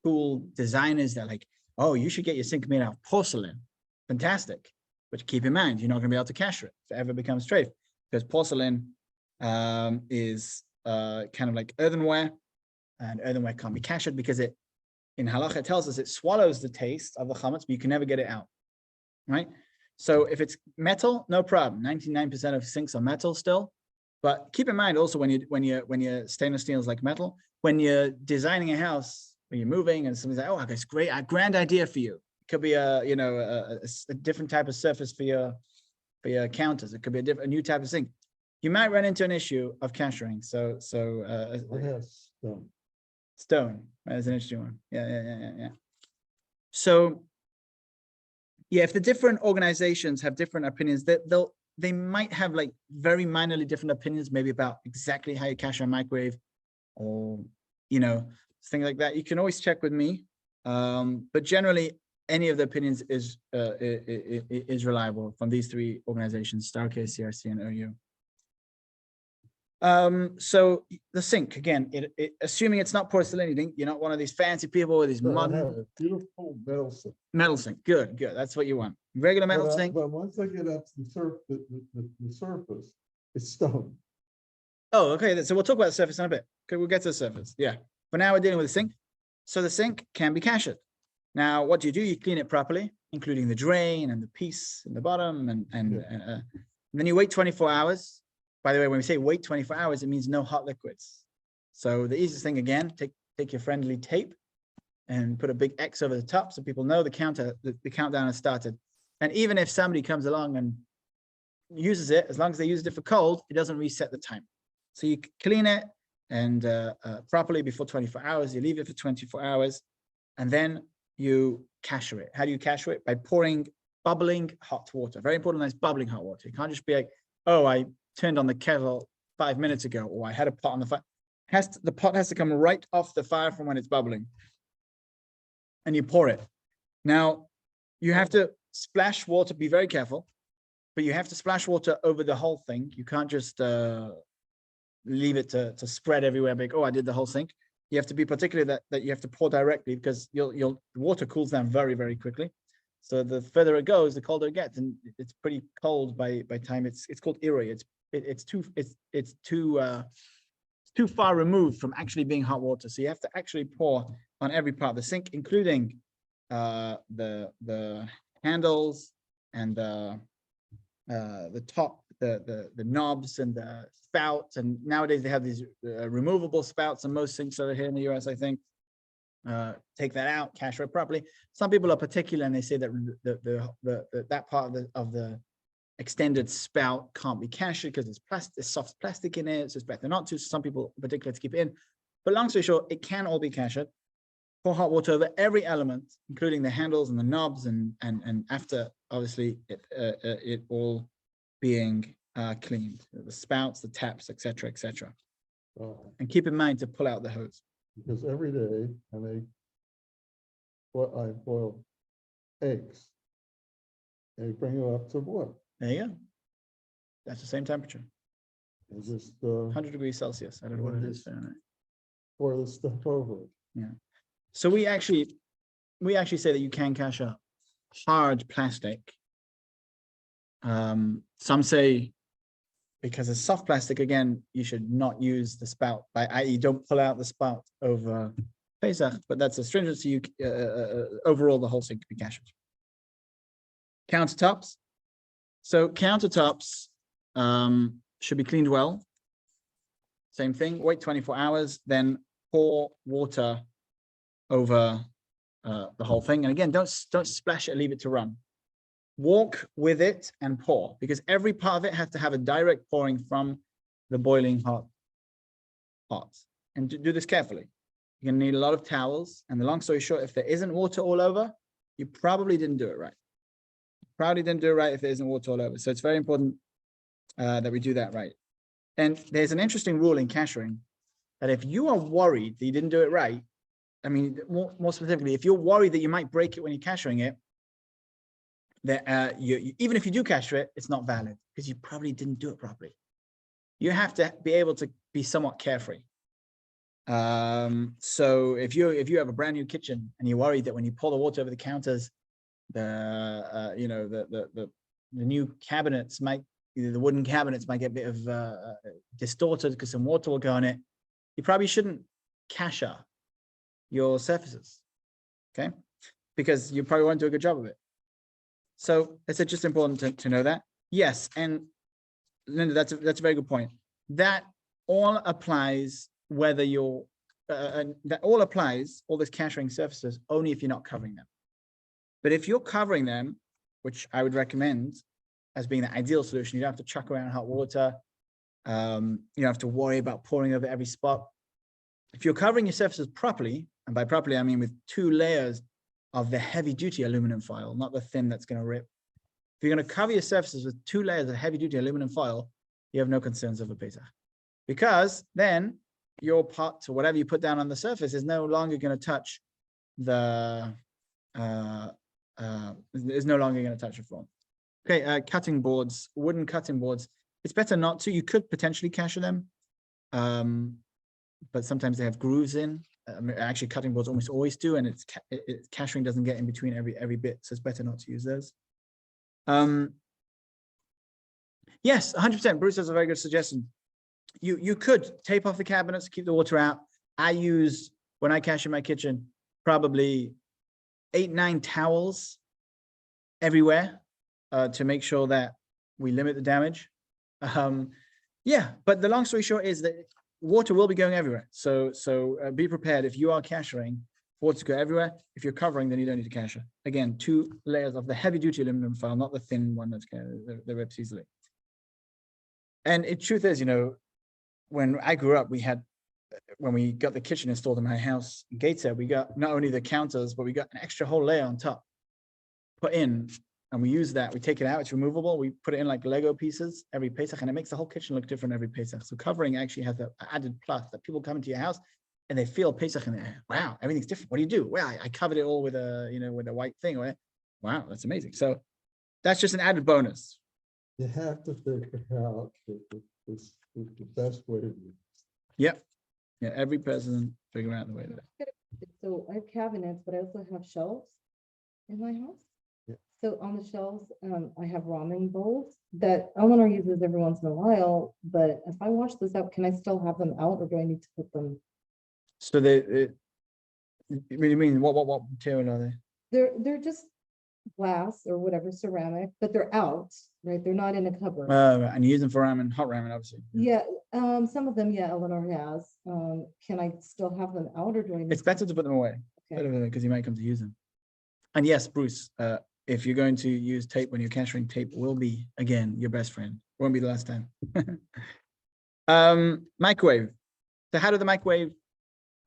cool designers that are like, oh, you should get your sink made out of porcelain. Fantastic. But keep in mind, you're not going to be able to casher it if it ever becomes treif, because porcelain is kind of like earthenware, and earthenware can't be cashered because it, in halacha, it tells us it swallows the taste of the chametz, but you can never get it out, right? So if it's metal, no problem. 99% of sinks are metal still. But keep in mind also when you're stainless steel is like metal, when you're designing a house, when you're moving and somebody's like, oh, that's great, a grand idea for you. It could be a different type of surface for your counters. It could be a new type of sink. You might run into an issue of cashering. Stone. That's an interesting one. Yeah. So yeah, if the different organizations have different opinions, they might have like very minorly different opinions, maybe about exactly how you cache a microwave, or things like that. You can always check with me, but generally, any of the opinions is reliable from these three organizations: Star K, CRC, and OU. So the sink again, assuming it's not porcelain, you're not one of these fancy people with these modern beautiful metal sink. Good. That's what you want. Regular metal sink. But once I get up to the surface, it's stone. Oh, okay. So we'll talk about the surface in a bit. Okay, we'll get to the surface. Yeah. For now, we're dealing with the sink. So the sink can be cashed. Now, what do? You clean it properly, including the drain and the piece in the bottom, and then you wait 24 hours. By the way, when we say wait 24 hours, it means no hot liquids. So the easiest thing, again, take your friendly tape and put a big X over the top so people know the countdown has started. And even if somebody comes along and uses it, as long as they use it for cold, it doesn't reset the time. So you clean it and properly before 24 hours, you leave it for 24 hours, and then you casher it. How do you casher it? By pouring bubbling hot water. Very important, nice bubbling hot water. You can't just be like, oh, I turned on the kettle 5 minutes ago, or I had a pot on the fire. The pot has to come right off the fire from when it's bubbling, and you pour it. Now, you have to splash water. Be very careful, but you have to splash water over the whole thing. You can't just leave it to spread everywhere. Like, oh, I did the whole sink. You have to be particular that you have to pour directly, because the water cools down very, very quickly. So the further it goes, the colder it gets, and it's pretty cold by time it's called irui. It's too far removed from actually being hot water. So you have to actually pour on every part of the sink, including the handles and the top, the knobs and the spouts. And nowadays they have these removable spouts in most sinks that are here in the US, I think. Take that out, casher it properly. Some people are particular and they say that that part of the extended spout can't be cashered because there's soft plastic in it, so it's better not to. So some people are particular to keep it in. But long story short, it can all be cashered. Pour hot water over every element, including the handles and the knobs, and after obviously it all being cleaned, the spouts, the taps, etc., etc. And keep in mind to pull out the hose. Because every day I boil eggs. They bring it up to boil. There you go. That's the same temperature. It's just 100 degrees Celsius. I don't know what it is Fahrenheit. pour the stuff over it. Yeah. So we actually say that you can cash a hard plastic. Some say because it's soft plastic, again, you should not use the spout, i.e. don't pull out the spout over Pesach, but that's a stringency. Overall, the whole thing can be kasher. Countertops. So countertops should be cleaned well. Same thing, wait 24 hours, then pour water over the whole thing. And again, don't splash it, leave it to run. Walk with it and pour, because every part of it has to have a direct pouring from the boiling hot pot. And do this carefully. You're gonna need a lot of towels. And the long story short, if there isn't water all over, you probably didn't do it right. Probably didn't do it right if there isn't water all over. So it's very important that we do that right. And there's an interesting rule in kashering that if you are worried that you didn't do it right, I mean, more specifically, if you're worried that you might break it when you're kashering it, that even if you do kasher it, it's not valid because you probably didn't do it properly. You have to be able to be somewhat carefree. So if you have a brand new kitchen and you're worried that when you pour the water over the counters, the new cabinets might, the wooden cabinets might get a bit of distorted because some water will go on it, you probably shouldn't kasher your surfaces, okay? Because you probably won't do a good job of it. So it's just important to know that. Yes, and Linda, that's a very good point. That all applies whether you're, all this kashering surfaces only if you're not covering them. But if you're covering them, which I would recommend as being the ideal solution, you don't have to chuck around hot water. You don't have to worry about pouring over every spot. If you're covering your surfaces properly, and by properly, I mean with 2 layers of the heavy duty aluminum foil, not the thin that's going to rip. If you're going to cover your surfaces with 2 layers of heavy duty aluminum foil, you have no concerns over Pesach. Because then your pot or whatever you put down on the surface is no longer going to touch the, is no longer going to touch the floor. Okay, cutting boards, wooden cutting boards. It's better not to. You could potentially kasher them, but sometimes they have grooves in. Actually, cutting boards almost always do, and kashering doesn't get in between every bit, so it's better not to use those. Yes, 100%. Bruce has a very good suggestion. You could tape off the cabinets, keep the water out. I use, when I kasher my kitchen, probably 8-9 towels everywhere to make sure that we limit the damage. Yeah, but the long story short is that water will be going everywhere. So be prepared. If you are kashering, water to go everywhere. If you're covering, then you don't need to kasher. Again, 2 layers of the heavy duty aluminum foil, not the thin one that's that rips easily. And the truth is, you know, when I grew up, when we got the kitchen installed in my house in Gateshead, we got not only the counters, but we got an extra whole layer on top put in, and we use that. We take it out, it's removable. We put it in like Lego pieces every Pesach, and it makes the whole kitchen look different every Pesach. So covering actually has the added plus that people come into your house and they feel Pesach in there. Wow, everything's different. What do you do? Well, I covered it all with a white thing. Wow, that's amazing. So that's just an added bonus. You have to figure out the best way to do it. Yep. Yeah, every person figure out the way to do it. So I have cabinets, but I also have shelves in my house. Yeah. So on the shelves, I have ramen bowls that Eleanor uses every once in a while, but if I wash this out, can I still have them out or do I need to put them? So you mean what material are they? They're just glass or whatever, ceramic, but they're out, right? They're not in a cupboard. And you use them for ramen, hot ramen, obviously. Yeah, some of them, yeah, Eleanor has. Can I still have them out or do I need? It's better to put them away because you might come to use them. And yes, Bruce, if you're going to use tape when you're kashering, tape will be, again, your best friend. Won't be the last time. Microwave. So how do the microwave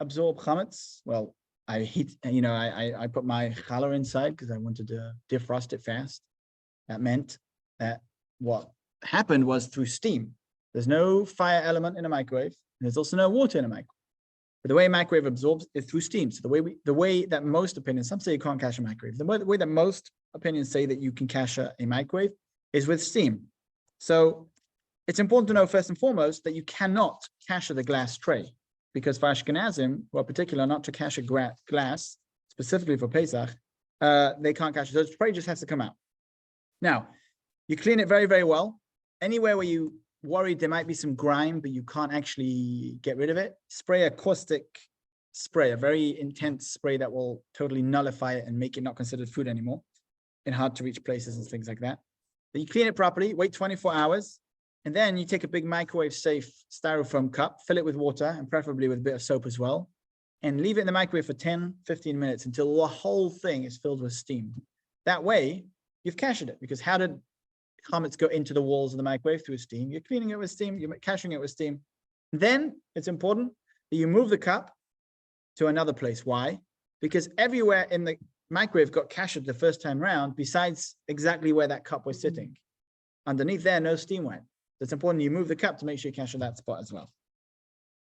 absorb chametz? Well, I put my challah inside because I wanted to defrost it fast. That meant that what happened was through steam. There's no fire element in a microwave. And there's also no water in a microwave. But the way a microwave absorbs is through steam. So the way that most opinions, some say you can't kasher a microwave. The way that most opinions say that you can kasher a microwave is with steam. So it's important to know first and foremost that you cannot kasher the glass tray, because for Ashkenazim, who are particular not to kasher glass, specifically for Pesach, they can't kasher. So the tray just has to come out. Now, you clean it very, very well. Anywhere where you worried there might be some grime, but you can't actually get rid of it, spray a caustic spray, a very intense spray that will totally nullify it and make it not considered food anymore in hard to reach places and things like that. Then you clean it properly, wait 24 hours, and then you take a big microwave safe styrofoam cup, fill it with water and preferably with a bit of soap as well, and leave it in the microwave for 10, 15 minutes until the whole thing is filled with steam. That way you've cached it, because how did chametz go into the walls of the microwave? Through steam. You're cleaning it with steam, you're caching it with steam. Then it's important that you move the cup to another place. Why? Because everywhere in the microwave got cached the first time round, besides exactly where that cup was sitting. Underneath there, no steam went. So it's important you move the cup to make sure you cache that spot as well.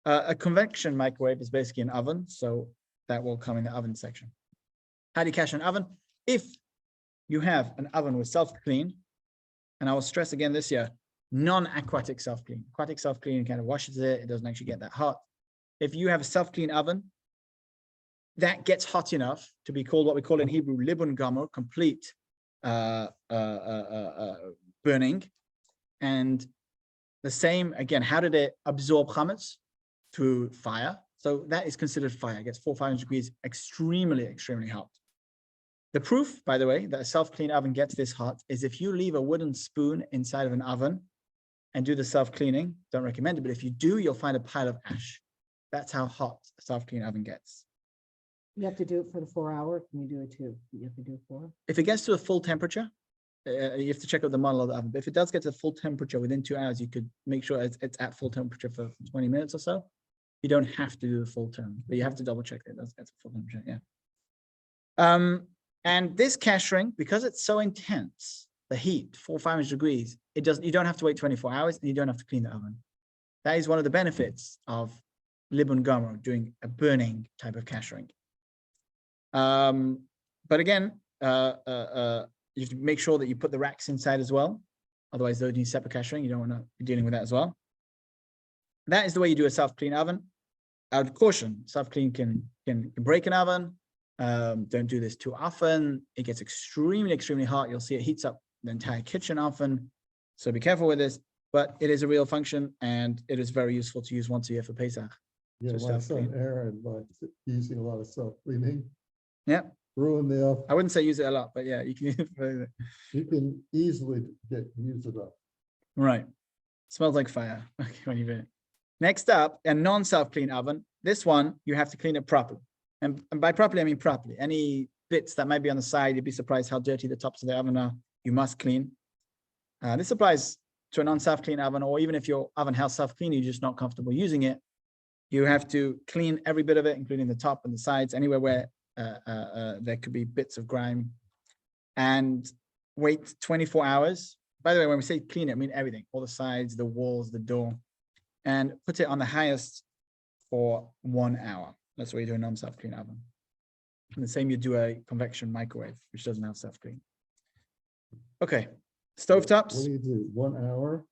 A convection microwave is basically an oven, so that will come in the oven section. How do you cache an oven? If you have an oven with self-clean, and I will stress again this year, non-aquatic self-clean. Aquatic self-clean kind of washes it, it doesn't actually get that hot. If you have a self-clean oven, that gets hot enough to be called what we call in Hebrew libun gomer, complete burning. And the same, again, how did it absorb chametz? Through fire. So that is considered fire. It gets 400 or 500 degrees, extremely, extremely hot. The proof, by the way, that a self-clean oven gets this hot is if you leave a wooden spoon inside of an oven and do the self-cleaning. Don't recommend it, but if you do, you'll find a pile of ash. That's how hot a self-clean oven gets. You have to do it for the 4 hour. Can you do it too? You have to do it 4. If it gets to a full temperature, you have to check out the model of the oven. But if it does get to full temperature within 2 hours, you could make sure it's at full temperature for 20 minutes or so. You don't have to do the full term, but you have to double check that that's a full temperature. Yeah. And this caching, because it's so intense, the heat, 400 or 500 degrees, you don't have to wait 24 hours and you don't have to clean the oven. That is one of the benefits of libun gomer, doing a burning type of caching. But again, you have to make sure that you put the racks inside as well. Otherwise, those need separate caching. You don't want to be dealing with that as well. That is the way you do a self-clean oven. I would caution, self-clean can break an oven. Don't do this too often. It gets extremely, extremely hot. You'll see it heats up the entire kitchen often. So be careful with this, but it is a real function and it is very useful to use once a year for Pesach. Yeah, So my son self-clean. Aaron likes using a lot of self-cleaning. Yeah, Ruin the oven. I wouldn't say use it a lot, but yeah, you can use it for You can easily use it up. right. Smells like fire. Okay, when you burn it. Next up, a non-self-clean oven. This one, you have to clean it properly. And by properly, I mean properly. Any bits that might be on the side, you'd be surprised how dirty the tops of the oven are. You must clean. This applies to a non-self-clean oven, or even if your oven has self-clean, you're just not comfortable using it. You have to clean every bit of it, including the top and the sides, anywhere where there could be bits of grime, and wait 24 hours. By the way, when we say clean it, I mean everything, all the sides, the walls, the door, and put it on the highest for 1 hour. That's what you do in a non-self-clean oven. And the same you do a convection microwave, which doesn't have self-clean. Okay, stovetops. What do you do? 1 hour?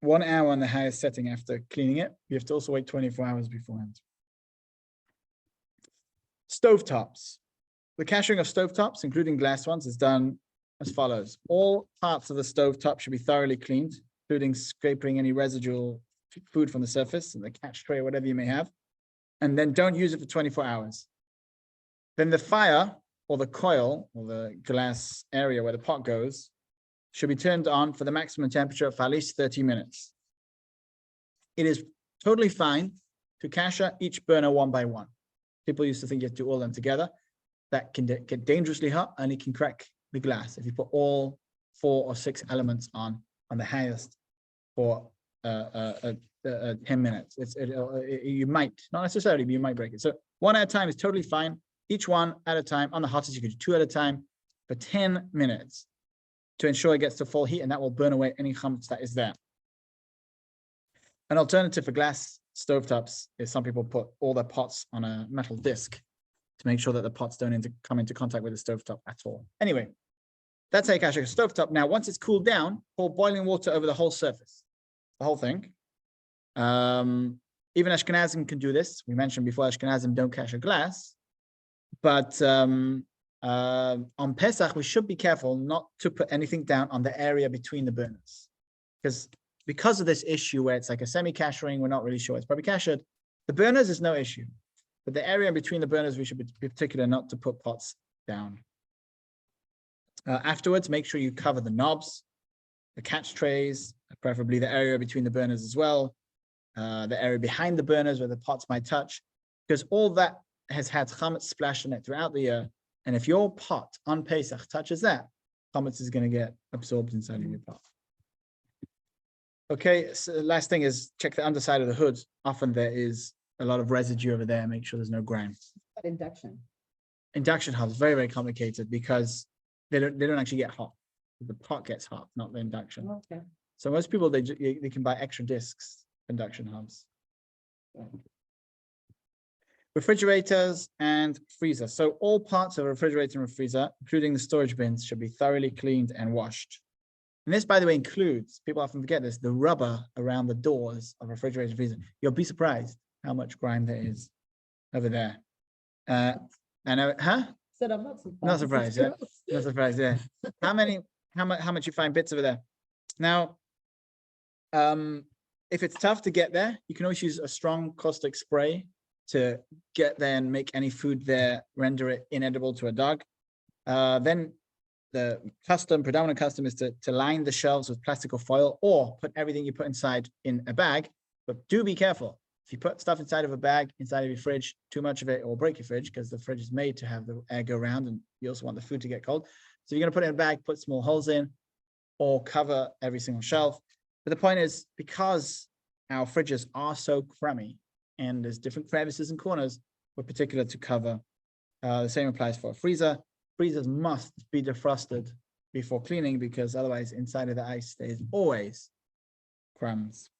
1 hour on the highest setting after cleaning it. You have to also wait 24 hours beforehand. Stovetops. The caching of stovetops, including glass ones, is done as follows. All parts of the stovetop should be thoroughly cleaned, including scraping any residual food from the surface and the catch tray or whatever you may have. And then don't use it for 24 hours. Then the fire or the coil or the glass area where the pot goes should be turned on for the maximum temperature for at least 30 minutes. It is totally fine to kasher each burner one by one. People used to think you have to do all of them together. That can get dangerously hot and it can crack the glass if you put all 4 or 6 elements on the highest for 10 minutes. You might, not necessarily, but you might break it. So one at a time is totally fine. Each one at a time. On the hottest, you could do 2 at a time for 10 minutes to ensure it gets to full heat, and that will burn away any chametz that is there. An alternative for glass stovetops is some people put all their pots on a metal disc to make sure that the pots don't come into contact with the stovetop at all. Anyway, that's how you cache a stovetop. Now, once it's cooled down, pour boiling water over the whole surface, the whole thing. Even Ashkenazim can do this. We mentioned before, Ashkenazim don't cache a glass, but on Pesach, we should be careful not to put anything down on the area between the burners, because because of this issue where it's like a semi-cashering, we're not really sure it's probably cashered. The burners is no issue, but the area in between the burners, we should be particular not to put pots down. Afterwards, make sure you cover the knobs, the catch trays, preferably the area between the burners as well, the area behind the burners where the pots might touch, because all that has had chametz splashed in it throughout the year. And if your pot on Pesach touches that, chametz is going to get absorbed inside of your pot. Okay, so last thing is check the underside of the hood. Often there is a lot of residue over there. Make sure there's no grime. But induction. Induction hobs, very, very complicated because they don't actually get hot. The pot gets hot, not the induction. Okay. So most people, they can buy extra discs, induction hobs. Refrigerators and freezers. So all parts of a refrigerator and freezer, including the storage bins, should be thoroughly cleaned and washed. And this, by the way, includes, people often forget this, the rubber around the doors of a refrigerator and freezer. You'll be surprised how much grime there is over there. Huh? Said I'm not surprised. Not surprised, yeah. Not surprised, yeah. How much you find bits over there? Now, if it's tough to get there, you can always use a strong caustic spray to get there and make any food there, render it inedible to a dog. Then the predominant custom is to line the shelves with plastic or foil, or put everything you put inside in a bag. But do be careful. If you put stuff inside of a bag, inside of your fridge, too much of it will break your fridge, because the fridge is made to have the air go around, and you also want the food to get cold. So you're going to put it in a bag, put small holes in, or cover every single shelf. But the point is, because our fridges are so crummy and there's different crevices and corners, we're particular to cover. The same applies for a freezer. Freezers must be defrosted before cleaning, because otherwise inside of the ice there's always crumbs.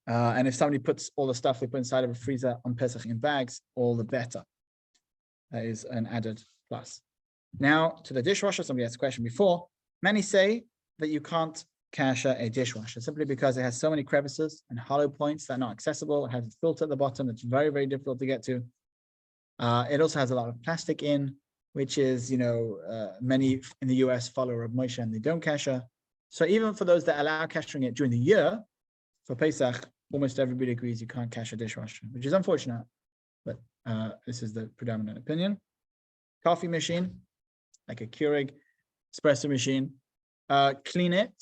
And if somebody puts all the stuff they put inside of a freezer on Pesach in bags, all the better. That is an added plus. Now to the dishwasher, somebody asked a question before. Many say that you can't kasher a dishwasher simply because it has so many crevices and hollow points that are not accessible. It has a filter at the bottom that's very, very difficult to get to. It also has a lot of plastic in, which is, many in the US follow Reb Moshe and they don't kasher. So even for those that allow kashering it during the year, for Pesach, almost everybody agrees you can't kasher a dishwasher, which is unfortunate, but this is the predominant opinion. Coffee machine, like a Keurig espresso machine, clean it,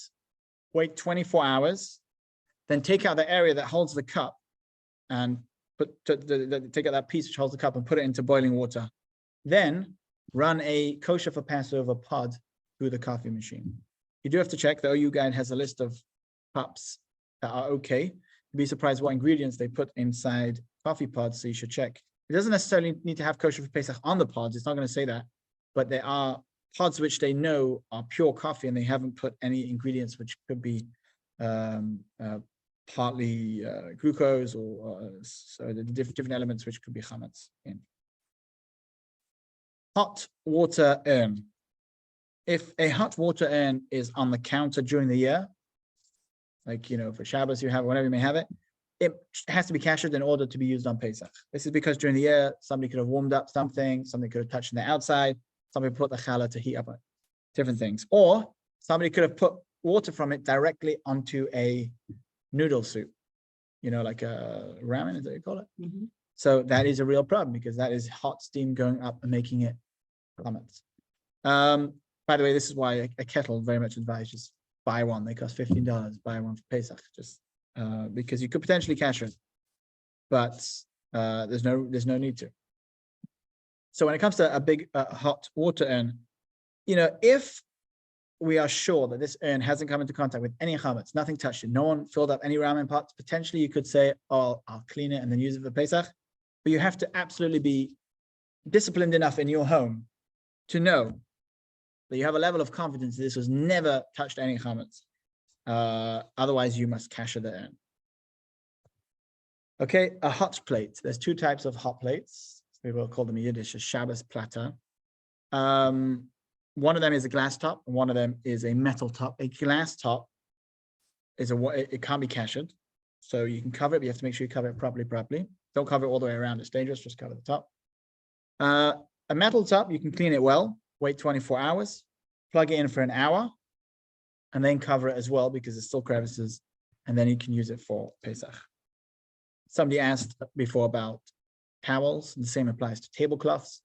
wait 24 hours, then take out the area that holds the cup and take out that piece which holds the cup and put it into boiling water. Then run a kosher for Passover pod through the coffee machine. You do have to check. The OU guide has a list of cups that are okay. You'd be surprised what ingredients they put inside coffee pods, so you should check. It doesn't necessarily need to have kosher for Pesach on the pods. It's not going to say that, but there are pods which they know are pure coffee and they haven't put any ingredients which could be partly glucose or so the different elements which could be chametz in. Hot water urn. If a hot water urn is on the counter during the year, like, for Shabbos you have, whenever you may have it, it has to be kashered in order to be used on Pesach. This is because during the year, somebody could have warmed up something, somebody could have touched on the outside, somebody put the challah to heat up different things, or somebody could have put water from it directly onto a noodle soup, like a ramen, is that what you call it? Mm-hmm. So that is a real problem, because that is hot steam going up and making it chametz. By the way, this is why a kettle very much advised, just buy one. They cost $15. Buy one for Pesach, just because you could potentially kasher it, but there's no need to. So when it comes to a big hot water urn, if we are sure that this urn hasn't come into contact with any chametz, nothing touched it, no one filled up any ramen pots, potentially you could say, oh, I'll clean it and then use it for Pesach. But you have to absolutely be disciplined enough in your home to know that you have a level of confidence that this was never touched any chametz. Otherwise, you must kasher the urn. Okay, a hot plate. There's two types of hot plates. We will call them in Yiddish a Shabbos platter. One of them is a glass top, and one of them is a metal top. A glass top is it can't be kashered, so you can cover it, but you have to make sure you cover it properly. Don't cover it all the way around; it's dangerous. Just cover the top. A metal top, you can clean it well. Wait 24 hours. Plug it in for an hour. and then cover it as well because there's still crevices, and then you can use it for Pesach. Somebody asked before about towels, and the same applies to tablecloths.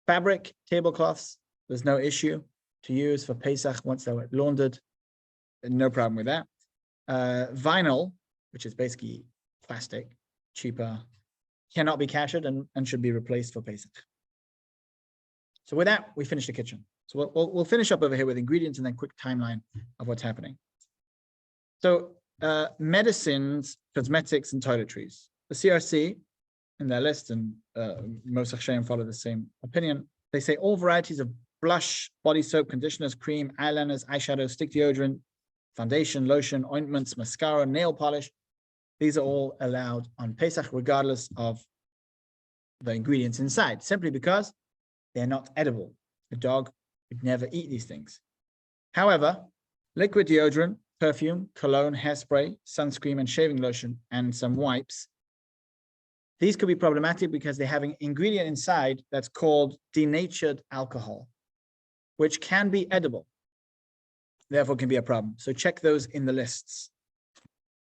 Fabric tablecloths, there's no issue to use for Pesach once they're laundered. No problem with that. Vinyl, which is basically plastic, cheaper, cannot be kashered and should be replaced for Pesach. So with that, we finish the kitchen. So we'll finish up over here with ingredients and then quick timeline of what's happening. So medicines, cosmetics, and toiletries. The CRC in their list, and most Hashem follow the same opinion. They say all varieties of blush, body soap, conditioners, cream, eyeliners, eyeshadow, stick deodorant, foundation, lotion, ointments, mascara, nail polish. These are all allowed on Pesach, regardless of the ingredients inside, simply because they're not edible. A dog would never eat these things. However, liquid deodorant, perfume, cologne, hairspray, sunscreen, and shaving lotion, and some wipes. These could be problematic because they have an ingredient inside that's called denatured alcohol, which can be edible, therefore can be a problem. So check those in the lists.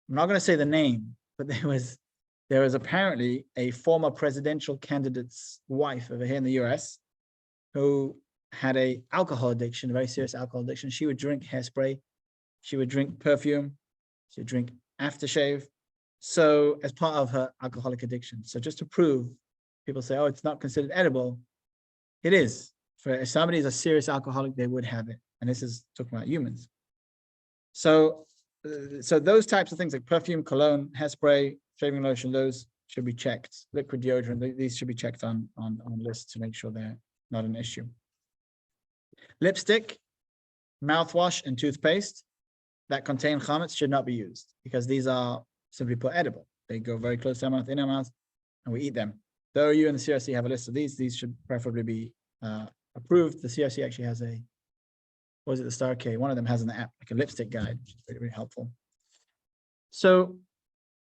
I'm not going to say the name, but there was apparently a former presidential candidate's wife over here in the US who had a alcohol addiction, a very serious alcohol addiction. She would drink hairspray, she would drink perfume, she would drink aftershave. So as part of her alcoholic addiction. So just to prove, people say, oh, it's not considered edible. It is. For if somebody is a serious alcoholic, they would have it. And this is talking about humans. So those types of things like perfume, cologne, hairspray, shaving lotion, those should be checked. Liquid deodorant, these should be checked on lists to make sure they're not an issue. Lipstick, mouthwash, and toothpaste that contain chametz should not be used because these are simply put edible. They go very close to our mouth, in our mouth, and we eat them. Though you and the CRC have a list of these should preferably be approved. The CRC actually has a, what is it, the Star K? One of them has an app, like a lipstick guide, which is very, very helpful. So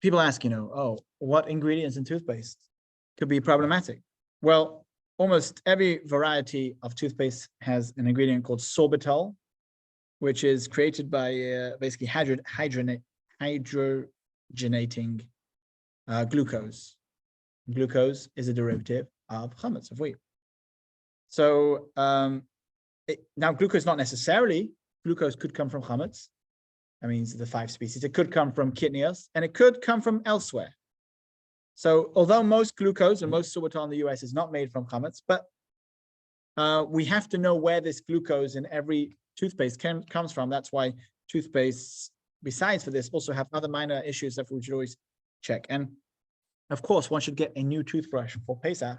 people ask, oh, what ingredients in toothpaste could be problematic? Well, almost every variety of toothpaste has an ingredient called sorbitol, which is created by basically hydrogenating glucose. Glucose is a derivative of chametz, of wheat. So now glucose not necessarily, glucose could come from chametz. That means the 5 species. It could come from kidneys, and it could come from elsewhere. So although most glucose and most sorbitol in the US is not made from chametz, but we have to know where this glucose in every toothpaste comes from. That's why toothpastes, besides for this, also have other minor issues that we should always check. And of course, one should get a new toothbrush for Pesach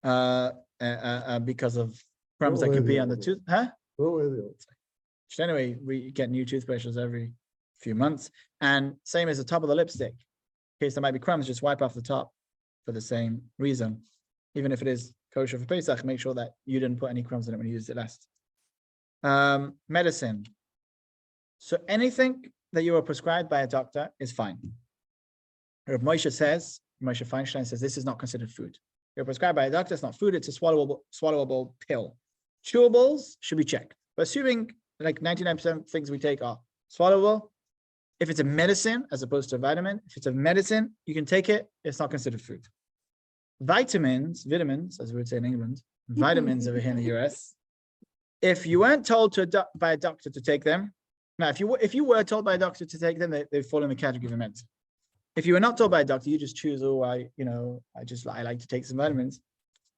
because of crumbs that could be on the tooth. Huh? So anyway, we get new toothbrushes every few months. And same as the top of the lipstick. In case there might be crumbs, just wipe off the top for the same reason. Even if it is kosher for Pesach, make sure that you didn't put any crumbs in it when you used it last. Medicine. So anything that you are prescribed by a doctor is fine. Rav Moshe Feinstein says, this is not considered food. You're prescribed by a doctor, it's not food, it's a swallowable pill. Chewables should be checked. But assuming like 99% of things we take are swallowable, if it's a medicine as opposed to a vitamin, if it's a medicine, you can take it, it's not considered food. Vitamins, as we would say in England, vitamins over here in the US, if you weren't told by a doctor to take them, now if you were told by a doctor to take them, they fall in the category of medicine. If you were not told by a doctor, you just choose, I like to take some vitamins,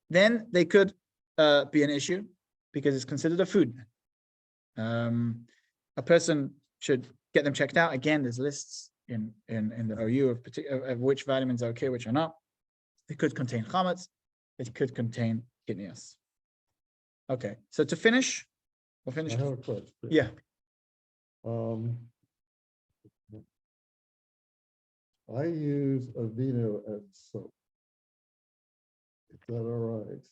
then they could be an issue because it's considered a food. A person should get them checked out. Again, there's lists in the OU of which vitamins are okay, which are not. They could contain chametz. It could contain kidneys. Okay, so to finish, we'll finish. I have a question. Yeah. I use Aveeno as soap. Is that all right?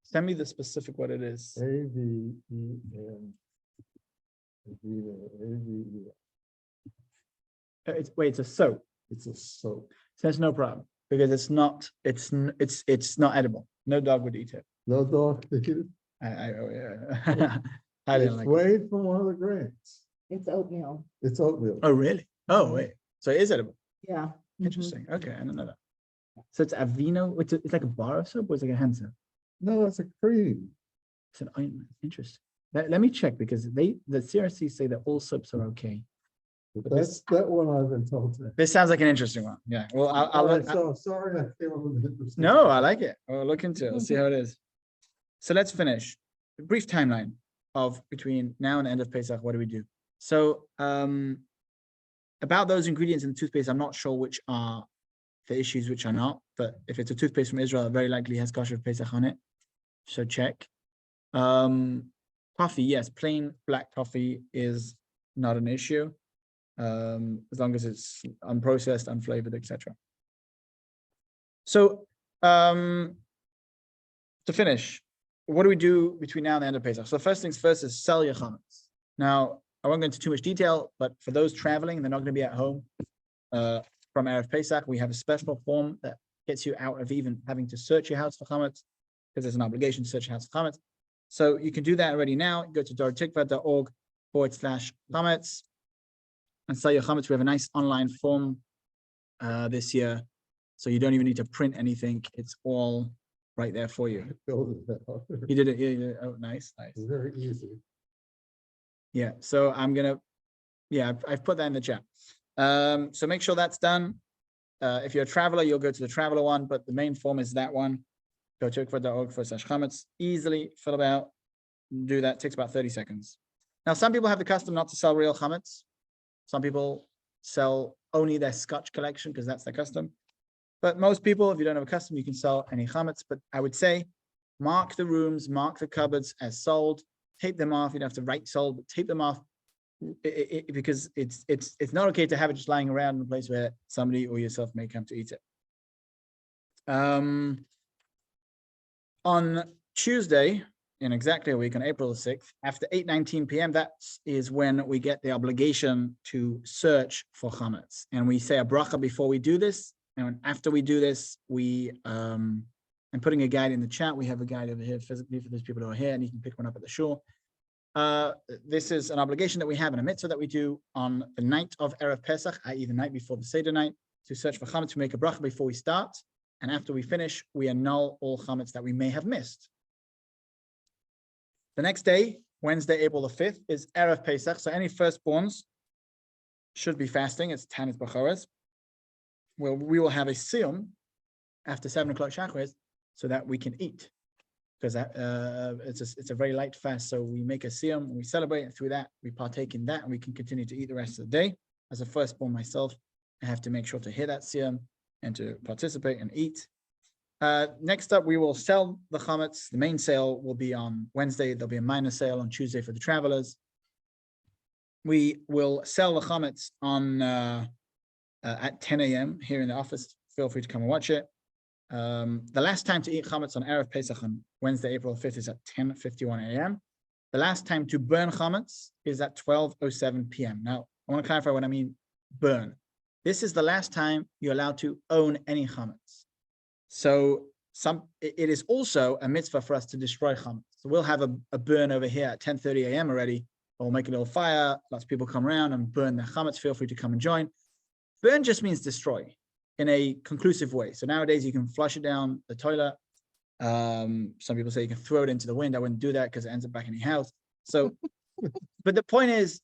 Send me the specific what it is. A-V-E-N. Aveeno, A-V-E-N. It's a soap. It's a soap. So that's no problem because it's not edible. No dog would eat it. No dog. I didn't It's like it. made from one of the grains. It's oatmeal. It's oatmeal. Oh, really? Oh, wait. So it is edible. Yeah. Interesting. Okay, I didn't know that. So it's Aveeno. It's like a bar of soap or it's like a hand soap? No, it's a cream. It's an ointment. Interesting. Let me check because the CRC say that all soaps are okay. But that's that one I've been told to. This sounds like an interesting one. Yeah. Well, I'll All right, look. so sorry, I came up with it. No, I like it. We'll look into it. We'll see how it is. So let's finish. A brief timeline of between now and the end of Pesach. What do we do? So about those ingredients in the toothpaste, I'm not sure which are the issues, which are not. But if it's a toothpaste from Israel, it very likely has kosher Pesach on it. So check. Coffee, yes, plain black coffee is not an issue. As long as it's unprocessed, unflavored, etc. So to finish, what do we do between now and the end of Pesach? So first things first is sell your chametz. Now, I won't go into too much detail, but for those traveling, they're not going to be at home from Erev Pesach. We have a special form that gets you out of even having to search your house for chametz, because there's an obligation to search your house for chametz. So you can do that already now. Go to dortikva.org/chametz and sell your chametz. We have a nice online form this year, so you don't even need to print anything. It's all right there for you. Filled it out. You did it. Yeah. Oh, nice. It's very easy. Yeah. So I'm gonna. Yeah, I've put that in the chat. So make sure that's done. If you're a traveler, you'll go to the traveler one, but the main form is that one. Go to ikva.org/chametz. Easily fill out. Do that. Takes about 30 seconds. Now, some people have the custom not to sell real chametz. Some people sell only their Scotch collection because that's their custom. But most people, if you don't have a custom, you can sell any chametz. But I would say, mark the rooms, mark the cupboards as sold. Tape them off. You don't have to write sold, but tape them off because it's not okay to have it just lying around in a place where somebody or yourself may come to eat it. On Tuesday, in exactly a week, on April 6th, after 8:19 p.m., that is when we get the obligation to search for chametz. And we say a bracha before we do this. And after we do this, I'm putting a guide in the chat. We have a guide over here physically for those people who are here, and you can pick one up at the shore. This is an obligation that we have in a mitzvah that we do on the night of Erev Pesach, i.e. the night before the Seder Night, to search for chametz, to make a bracha before we start. And after we finish, we annul all chametz that we may have missed. The next day, Wednesday, April the 5th, is Erev Pesach. So any firstborns should be fasting. It's Tanis B'chores. Well, we will have a siyum after 7 o'clock Shacharis so that we can eat. Because it's a very light fast. So we make a siyum, we celebrate, and through that, we partake in that, and we can continue to eat the rest of the day. As a firstborn myself, I have to make sure to hear that siyum and to participate and eat. Next up, we will sell the chametz. The main sale will be on Wednesday. There'll be a minor sale on Tuesday for the travelers. We will sell the chametz on at 10 a.m. here in the office. Feel free to come and watch it. The last time to eat chametz on Erev Pesach on Wednesday, April 5th is at 10:51 a.m. The last time to burn chametz is at 12:07 p.m. Now, I want to clarify what I mean burn. This is the last time you're allowed to own any chametz. So it is also a mitzvah for us to destroy chametz. So we'll have a burn over here at 10:30 a.m. already. We'll make a little fire. Lots of people come around and burn their chametz. Feel free to come and join. Burn just means destroy in a conclusive way. So nowadays you can flush it down the toilet. Some people say you can throw it into the wind. I wouldn't do that because it ends up back in your house. So, but the point is,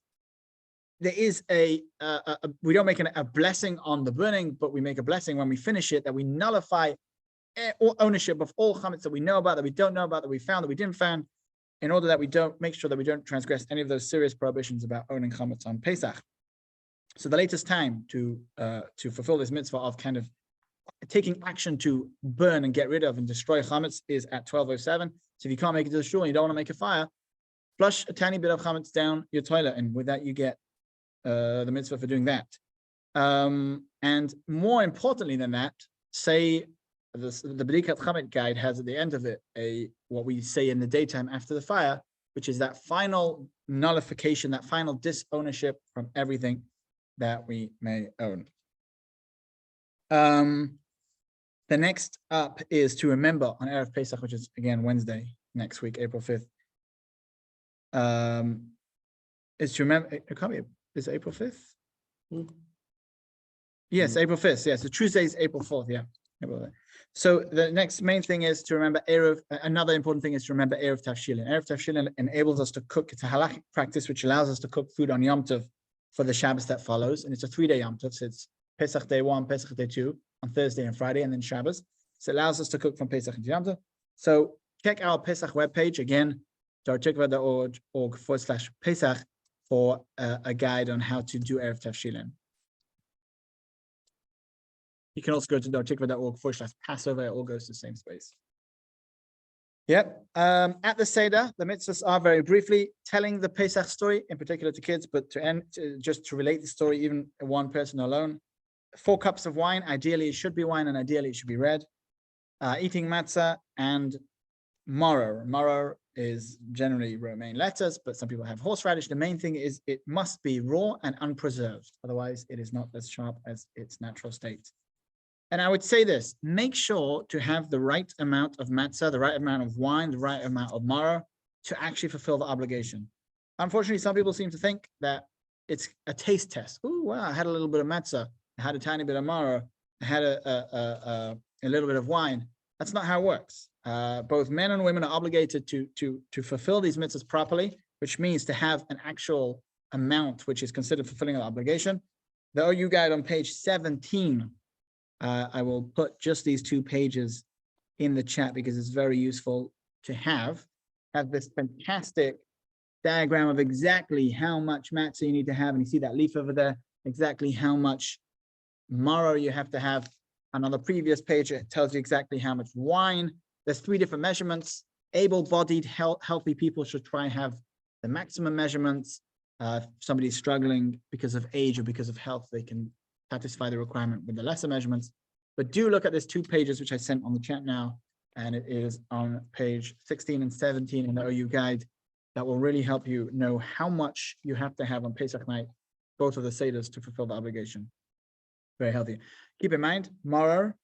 there is we don't make a blessing on the burning, but we make a blessing when we finish it, that we nullify all ownership of all chametz that we know about, that we don't know about, that we found, that we didn't find, in order that we don't make sure that we don't transgress any of those serious prohibitions about owning chametz on Pesach. So the latest time to fulfill this mitzvah of kind of taking action to burn and get rid of and destroy chametz is at 12:07. So if you can't make it to the shul and you don't want to make a fire, flush a tiny bit of chametz down your toilet, and with that you get the mitzvah for doing that. And more importantly than that, say the B'dikat Chametz guide has at the end of it what we say in the daytime after the fire, which is that final nullification, that final disownership from everything that we may own. The next up is to remember on Erev Pesach, which is again Wednesday next week, April 5th. is to remember, it can't be, is it April 5th? Hmm. Yes, April 5th. Yes, the Tuesday is April 4th. Yeah. April 5th. So the next main thing is to remember Erev. Another important thing is to remember Erev Tavshilin. Erev Tavshilin enables us to cook. It's a halakhic practice which allows us to cook food on Yom Tov for the Shabbos that follows. And it's a 3-day Yom Tov. So it's Pesach day 1, Pesach day 2 on Thursday and Friday, and then Shabbos. So it allows us to cook from Pesach into Yom Tov. So check our Pesach webpage again, dartikva.org/Pesach for a guide on how to do Erev Tavshilin. You can also go to dartikva.org/Passover. It all goes to the same space. Yep. At the Seder, the mitzvahs are very briefly telling the Pesach story, in particular to kids, but just to relate the story, even one person alone. 4 cups of wine. Ideally, it should be wine, and ideally, it should be red. Eating matzah and maror. Maror is generally romaine lettuce, but some people have horseradish. The main thing is it must be raw and unpreserved. Otherwise, it is not as sharp as its natural state. And I would say this, make sure to have the right amount of matzah, the right amount of wine, the right amount of maror to actually fulfill the obligation. Unfortunately, some people seem to think that it's a taste test. Oh, wow, I had a little bit of matzah. I had a tiny bit of maror. I had a little bit of wine. That's not how it works. Both men and women are obligated to fulfill these mitzvahs properly, which means to have an actual amount which is considered fulfilling the obligation. The OU guide on page 17, I will put just these 2 pages in the chat because it's very useful to have this fantastic diagram of exactly how much matzah you need to have. And you see that leaf over there, exactly how much maror you have to have. And on the previous page, it tells you exactly how much wine. There's 3 different measurements. Able-bodied, healthy people should try and have the maximum measurements. If somebody's struggling because of age or because of health, they can satisfy the requirement with the lesser measurements. But do look at this 2 pages, which I sent on the chat now, and it is on page 16 and 17 in the OU guide. That will really help you know how much you have to have on Pesach night, both of the Seders, to fulfill the obligation. Very healthy. Keep in mind, maror,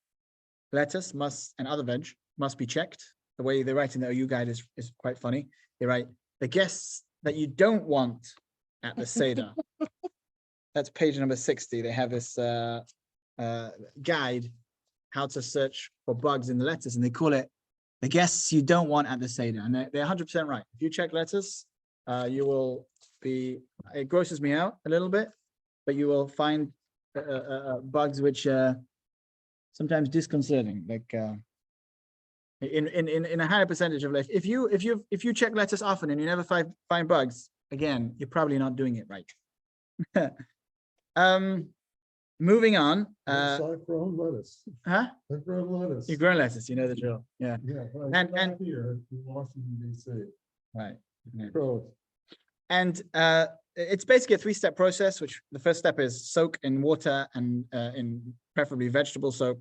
lettuce and other veg must be checked. The way they write in the OU guide is quite funny. They write, the guests that you don't want at the Seder. That's page number 60. They have this guide, how to search for bugs in the lettuce, and they call it the guests you don't want at the Seder. And they're 100% right. If you check lettuce, you will be, it grosses me out a little bit, but you will find bugs which are sometimes disconcerting, like in a higher percentage of life. If you check lettuce often and you never find bugs, again, you're probably not doing it right. Moving on. I've grown lettuce. Huh? I've grown lettuce. You've grown lettuce, you know the drill. Yeah. Yeah. And here in Washington, D.C. right. Yeah. Grow it. And it's basically a 3-step process, which the first step is soak in water and in preferably vegetable soap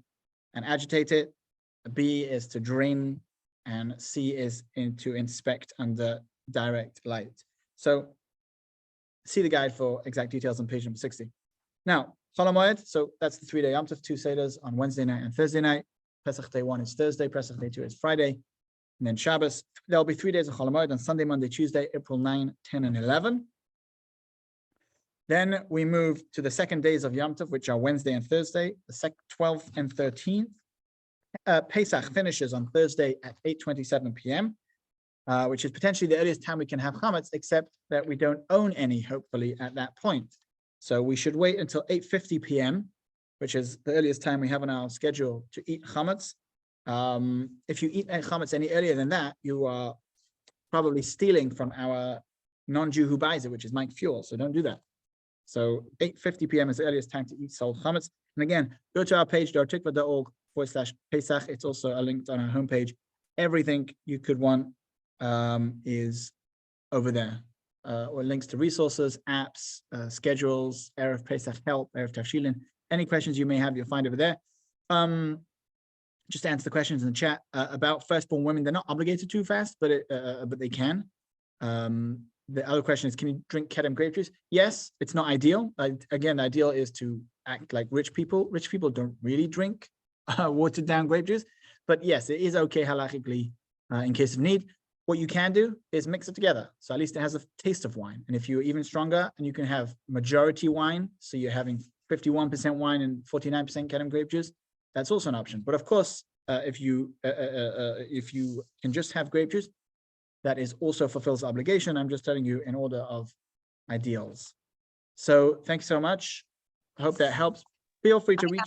and agitate it. B is to drain, and C is to inspect under direct light. So see the guide for exact details on page number 60. Now, Chol HaMoed, so that's the 3-day Yom Tov, 2 Seders on Wednesday night and Thursday night. Pesach day 1 is Thursday, Pesach day 2 is Friday, and then Shabbos. There'll be 3 days of Chol HaMoed on Sunday, Monday, Tuesday, April 9, 10, and 11. Then we move to the 2nd days of Yom Tov, which are Wednesday and Thursday, the 12th and 13th. Pesach finishes on Thursday at 8:27 p.m., which is potentially the earliest time we can have Chametz, except that we don't own any, hopefully, at that point. So we should wait until 8:50 p.m., which is the earliest time we have on our schedule to eat Chametz. If you eat Chametz any earlier than that, you are probably stealing from our non-Jew who buys it, which is Mike Fuel. So don't do that. So 8:50 p.m. is the earliest time to eat sold Chametz. And again, go to our page, dartikva.org/Pesach. It's also linked on our homepage. Everything you could want is over there. Or links to resources, apps, schedules, Erev Pesach help, Erev Tavshilin. Any questions you may have, you'll find over there. Just to answer the questions in the chat about firstborn women. They're not obligated to fast, but they can. The other question is, can you drink Kedem grape juice? Yes, it's not ideal. Again, the ideal is to act like rich people. Rich people don't really drink watered down grape juice, but yes, it is okay halachically in case of need. what you can do is mix it together. So at least it has a taste of wine. And if you're even stronger and you can have majority wine, so you're having 51% wine and 49% Kedem grape juice, that's also an option. But of course, if you can just have grape juice, that is also fulfills the obligation. I'm just telling you in order of ideals. So thanks so much. I hope that helps. Feel free to reach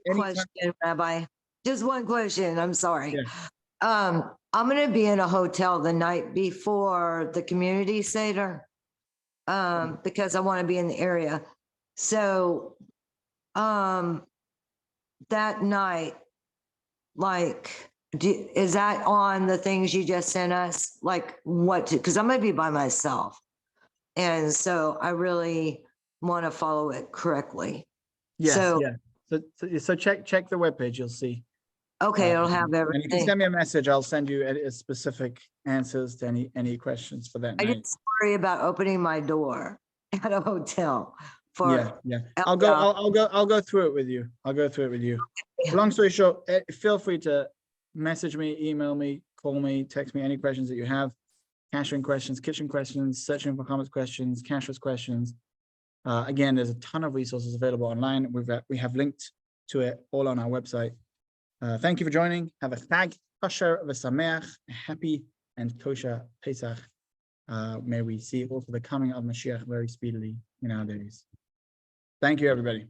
anytime. Question, Rabbi. Just one question. I'm sorry. Yeah. I'm gonna be in a hotel the night before the community Seder. Because I want to be in the area. So, that night, like, is that on the things you just sent us? Like what to, because I'm gonna be by myself. And so I really want to follow it correctly. Yes, So- yeah. So check the webpage, you'll see. Okay, it'll have And you can everything. send me a message. I'll send you specific answers to any questions for that I night. just worry about opening my door at a hotel for. Yeah. I'll go through it with you. I'll go through it with you. Long story short, feel free to message me, email me, call me, text me any questions that you have. Cashing questions, kitchen questions, searching for comments questions, cashless questions. Again, there's a ton of resources available online. We have linked to it all on our website. Thank you for joining. Have a chag kosher v'sameach, a happy and kosher Pesach. May we see also the coming of Mashiach very speedily in our days. Thank you, everybody.